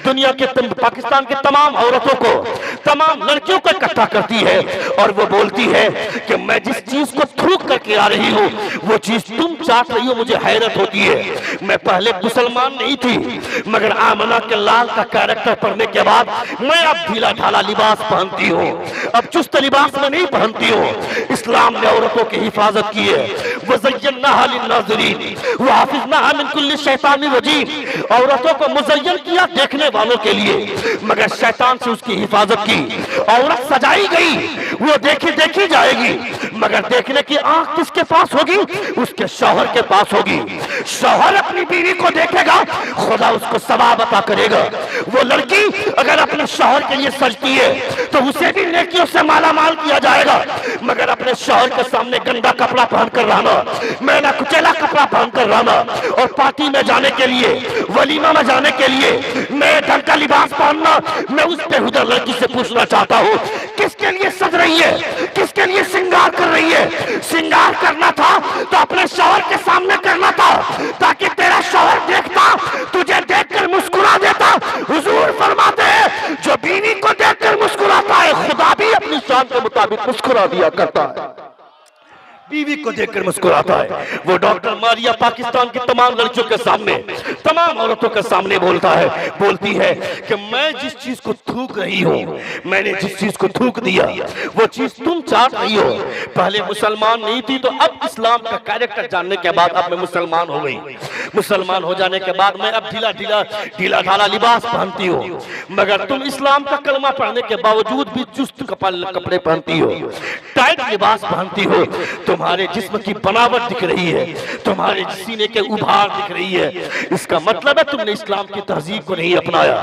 दुनिया के पाकिस्तान की तमाम औरतों को, तमाम लड़कियों को इकट्ठा करती है और वो बोलती है कि मैं जिस चीज को थूक करके आ रही हूँ वो चीज तुम चाट रही हो, मुझे हैरत होती है। मैं पहले मुसलमान नहीं थी, मगर आमना के लाल का कैरेक्टर पढ़ने के बाद मैं अब ढीला ढाला लिबास पहनती हूँ, अब चुस्त लिबास में नहीं पहनती हूँ। इस्लाम ने औरतों की हिफाजत की है। वज़य्यन्नाहा लिन्नाज़िरीन व हाफ़िज़नाहा मिन कुल्लि शैतानिर रजीम, औरतों को मुज़य्यन किया देखने वालों के लिए, मगर शैतान से उसकी हिफाजत की। औरत सजाई गई, वो देखी जाएगी, मगर देखने की आंख किसके पास होगी? उसके शौहर के पास होगी। शौहर अपनी बीवी को देखेगा, खुदा उसको सवाब अता करेगा। वो लड़की अगर अपने शौहर के लिए सजती है तो उसे भी नेकियों से माला माल किया जाएगा, मगर अपने शौहर के सामने गंदा कपड़ा पहनकर रहना, मैला कुचैला कपड़ा पहनकर रहना और पार्टी में जाने के लिए, वलीमा में जाने के लिए नए ढंग का लिबास पहनना, मैं उस बेहुदा लड़की से पूछना चाहता हूँ किसके लिए सज रही है, किसके लिए श्रृंगार कर रही है? श्रृंगार करना था तो अपने शौहर के सामने करना था, ताकि तेरा शौहर देखता, तुझे देखकर मुस्कुरा देता। हुजूर फरमाते हैं जो बीवी को देखकर मुस्कुराता है खुदा भी अपनी शान के मुताबिक मुस्कुरा दिया करता है, बीवी को देखकर मुस्कुराता है। वो डॉक्टर मारिया पाकिस्तान की तमाम लड़कियों के सामने, तमाम औरतों के सामने बोलती है कि मैं जिस चीज को थूक रही हूँ, मैंने जिस चीज को थूक दिया वो चीज तुम चाट रही हो। पहले मुसलमान नहीं थी तो अब इस्लाम का कैरेक्टर जानने के बाद अब मैं मुसलमान हो गई। मुसलमान हो जाने के बाद मैं अब ढीला ढाला लिबास पहनती हूँ, मगर तुम इस्लाम का कलमा पढ़ने के बावजूद भी चुस्त कपड़े पहनती हो, टाइट लिबास पहनती हो। तुम्हारे जिस्म की बनावट दिख रही है, तुम्हारे सीने के उभार दिख रही है, इसका मतलब है तुमने इस्लाम की तहजीब को नहीं अपनाया।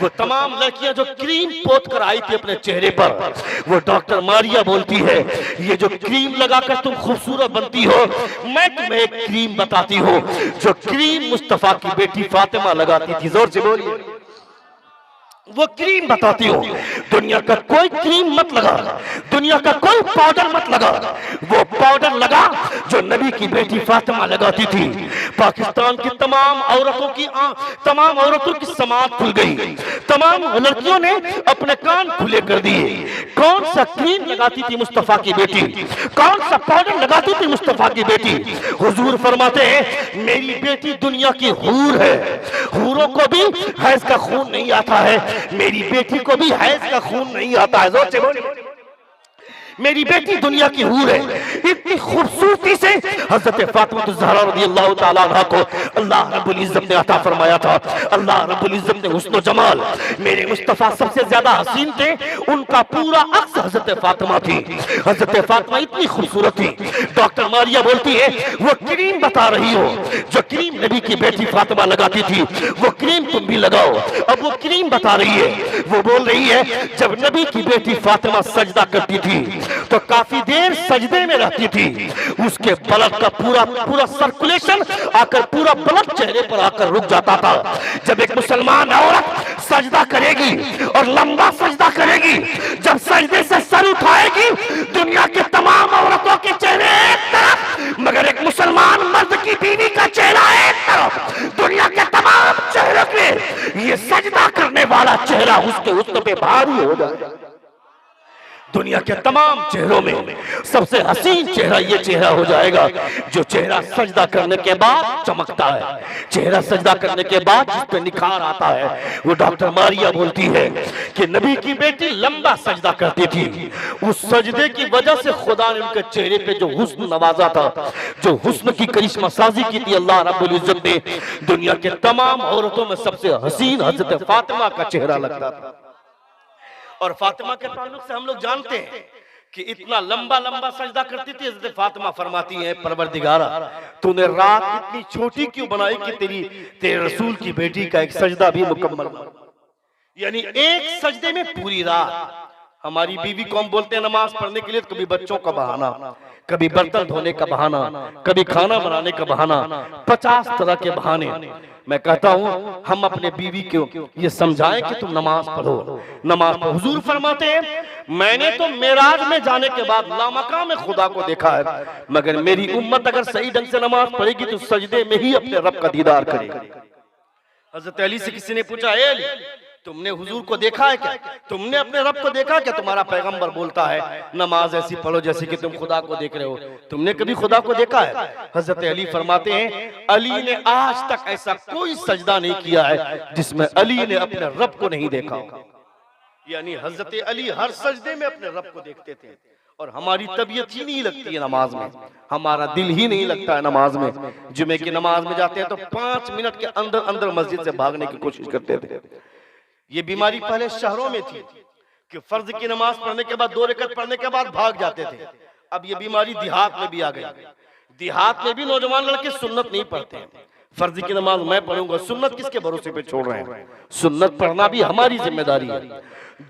वो तमाम लड़कियां जो क्रीम पोत कर आई थी अपने चेहरे पर, वो डॉक्टर मारिया बोलती है ये जो क्रीम लगाकर तुम खूबसूरत बनती हो, मैं तुम्हें एक क्रीम बताती हूँ जो क्रीम मुस्तफा की बेटी फातिमा लगाती थी। जोर से बोलिए। वो क्रीम बताती हूँ, दुनिया का कोई क्रीम मत लगा, दुनिया का कोई पाउडर मत लगा, वो पाउडर लगा जो नबी की बेटी फातिमा लगाती थी। पाकिस्तान की तमाम औरतों की समात खुल गई, तमाम लड़कियों ने अपने कान खुले कर दिए। कौन सा क्रीम लगाती थी मुस्तफा की बेटी, कौन सा पाउडर लगाती थी मुस्तफा की बेटी? हुजूर फरमाते हैं मेरी बेटी दुनिया की हूर है, हूरों को भी हैज का खून नहीं आता है, मेरी बेटी को भी हैज का खून नहीं आता है। जोर से बोलिए। मेरी बेटी दुनिया की हूर है। इतनी खूबसूरती से हजरत फातिमा ज़हरा रज़ियल्लाहु ताला अन्हा को अल्लाह रब्बुल इज्जत ने अता फरमाया था। अल्लाह रब्बुल इज्जत ने हुस्न जमाल, मेरे मुस्तफा सबसे ज्यादा हसीन थे, उनका पूरा अक्स हजरत फातिमा थी। हजरत फातिमा इतनी खूबसूरत थी, डॉक्टर मारिया बोलती है वो क्रीम बता रही हो जो क्रीम नबी की बेटी फातिमा लगाती थी, वो क्रीम तुम भी लगाओ। अब वो क्रीम बता रही है, वो बोल रही है जब नबी की बेटी फातिमा सजदा करती थी तो काफी देर सजदे में रहती थी, उसके ब्लड का पूरा सर्कुलेशन आकर पूरा ब्लड चेहरे पर आकर रुक जाता था। जब एक मुसलमान औरत सजदा करेगी और लंबा सजदा करेगी, जब सजदे से सर उठाएगी दुनिया के तमाम औरतों के चेहरे एक तरफ, मगर एक मुसलमान मर्द की बीवी का चेहरा एक तरफ, दुनिया के तमाम चेहरों पे ये सजदा करने वाला चेहरा उसके हुस्न पे भारी हो जाएगा। दुनिया के तमाम चेहरों में सबसे हसीन चेहरा ये चेहरा हो जाएगा जो चेहरा सजदा करने के बाद चमकता है, चेहरा सजदा करने के बाद जिस पे निखार आता है। वो डॉक्टर मारिया बोलती है कि नबी की बेटी लंबा सजदा करती थी, उस सजदे की वजह से खुदा ने उनके चेहरे पे जो हुस्न नवाजा था, जो हुस्न की करिश्मा साजी की थी अल्लाह रब्बुल इज्जत ने, दुनिया के तमाम औरतों में सबसे हसीन हजरत फातिमा का चेहरा लगता था। और फातिमा के ताल्लुक से हम लोग जानते हैं कि इतना लंबा लंबा सजदा करती थी। हज़रत फातिमा फरमाती हैं परवरदिगारा तूने रात इतनी छोटी क्यों बनाई कि तेरे रसूल की बेटी का एक सजदा भी मुकम्मल हो, यानी एक सजदे में पूरी रात। हमारी बीवी को हम बोलते हैं नमाज पढ़ने के लिए, कभी बच्चों का बहाना, कभी बर्तन धोने का बहाना, कभी खाना बनाने का बहाना, 50 तरह के बहाने। मैं कहता हूं हम अपने बीवी को ये समझाएं कि तुम नमाज पढ़ो, नमाज पढ़ो। हुजूर फरमाते हैं मैंने तो मेराज में जाने के बाद लामका में खुदा को देखा है, मगर मेरी उम्मत अगर सही ढंग से नमाज पढ़ेगी तो सजदे में ही अपने रब का दीदार करेगी। हजरत अली से किसी ने पूछा ए अली तुमने हुजूर को देखा है क्या, तुमने अपने रब को देखा क्या? तुम्हारा पैगंबर बोलता है नमाज ऐसी पढ़ो जैसे कि तुम खुदा को देख रहे हो, तुमने कभी खुदा को देखा है? हजरत अली फरमाते हैं अली ने आज तक ऐसा कोई सजदा नहीं किया है जिसमें अली ने अपने रब को नहीं देखा। यानी हजरत अली हर सजदे में अपने रब को देखते थे। और हमारी तबीयत ही नहीं लगती है नमाज में, हमारा दिल ही नहीं लगता है नमाज में। जुमे की नमाज में जाते हैं तो 5 मिनट के अंदर अंदर मस्जिद से भागने की कोशिश करते थे। ये बीमारी पहले शहरों में थी कि फर्ज की नमाज पढ़ने के बाद 2 रकात पढ़ने के बाद भाग जाते थे। अब ये बीमारी देहात में भी आ गई। देहात में भी नौजवान लड़के सुन्नत नहीं पढ़ते हैं। फर्ज की नमाज मैं पढ़ूंगा, सुन्नत किसके भरोसे पे छोड़ रहे हैं? सुन्नत पढ़ना भी हमारी जिम्मेदारी है।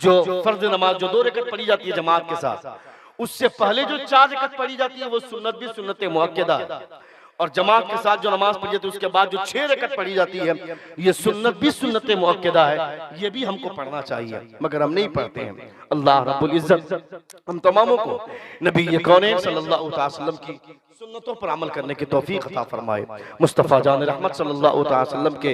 जो फर्ज नमाज जो 2 रकात पढ़ी जाती है जमात के साथ, उससे पहले जो 4 रकात पढ़ी जाती है वो सुन्नत भी सुन्नत मुअक्कदा है। और जमात के साथ जो नमाज पढ़ी जाती है उसके बाद जो 6 रकात पढ़ी जाती है ये सुन्नत भी सुन्नत मुअक्कदा है। ये भी हमको पढ़ना चाहिए मगर हम नहीं पढ़ते हैं। अल्लाह रब्बुल इज्जत हम तमामों को नबी कौनैन सल्लल्लाहु अलैहि वसल्लम की सुन्नतों पर अमल करने की तौफीक अता फरमाए। मुस्तफ़ा जान रहमत सल्लल्लाहु अलैहि वसल्लम के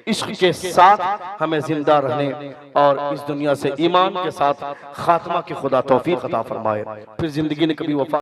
इश्क के साथ हमें जिंदा रहने और इस दुनिया से ईमान के साथ खात्मा की खुदा तौफीक अता फरमाए। फिर जिंदगी ने कभी वफा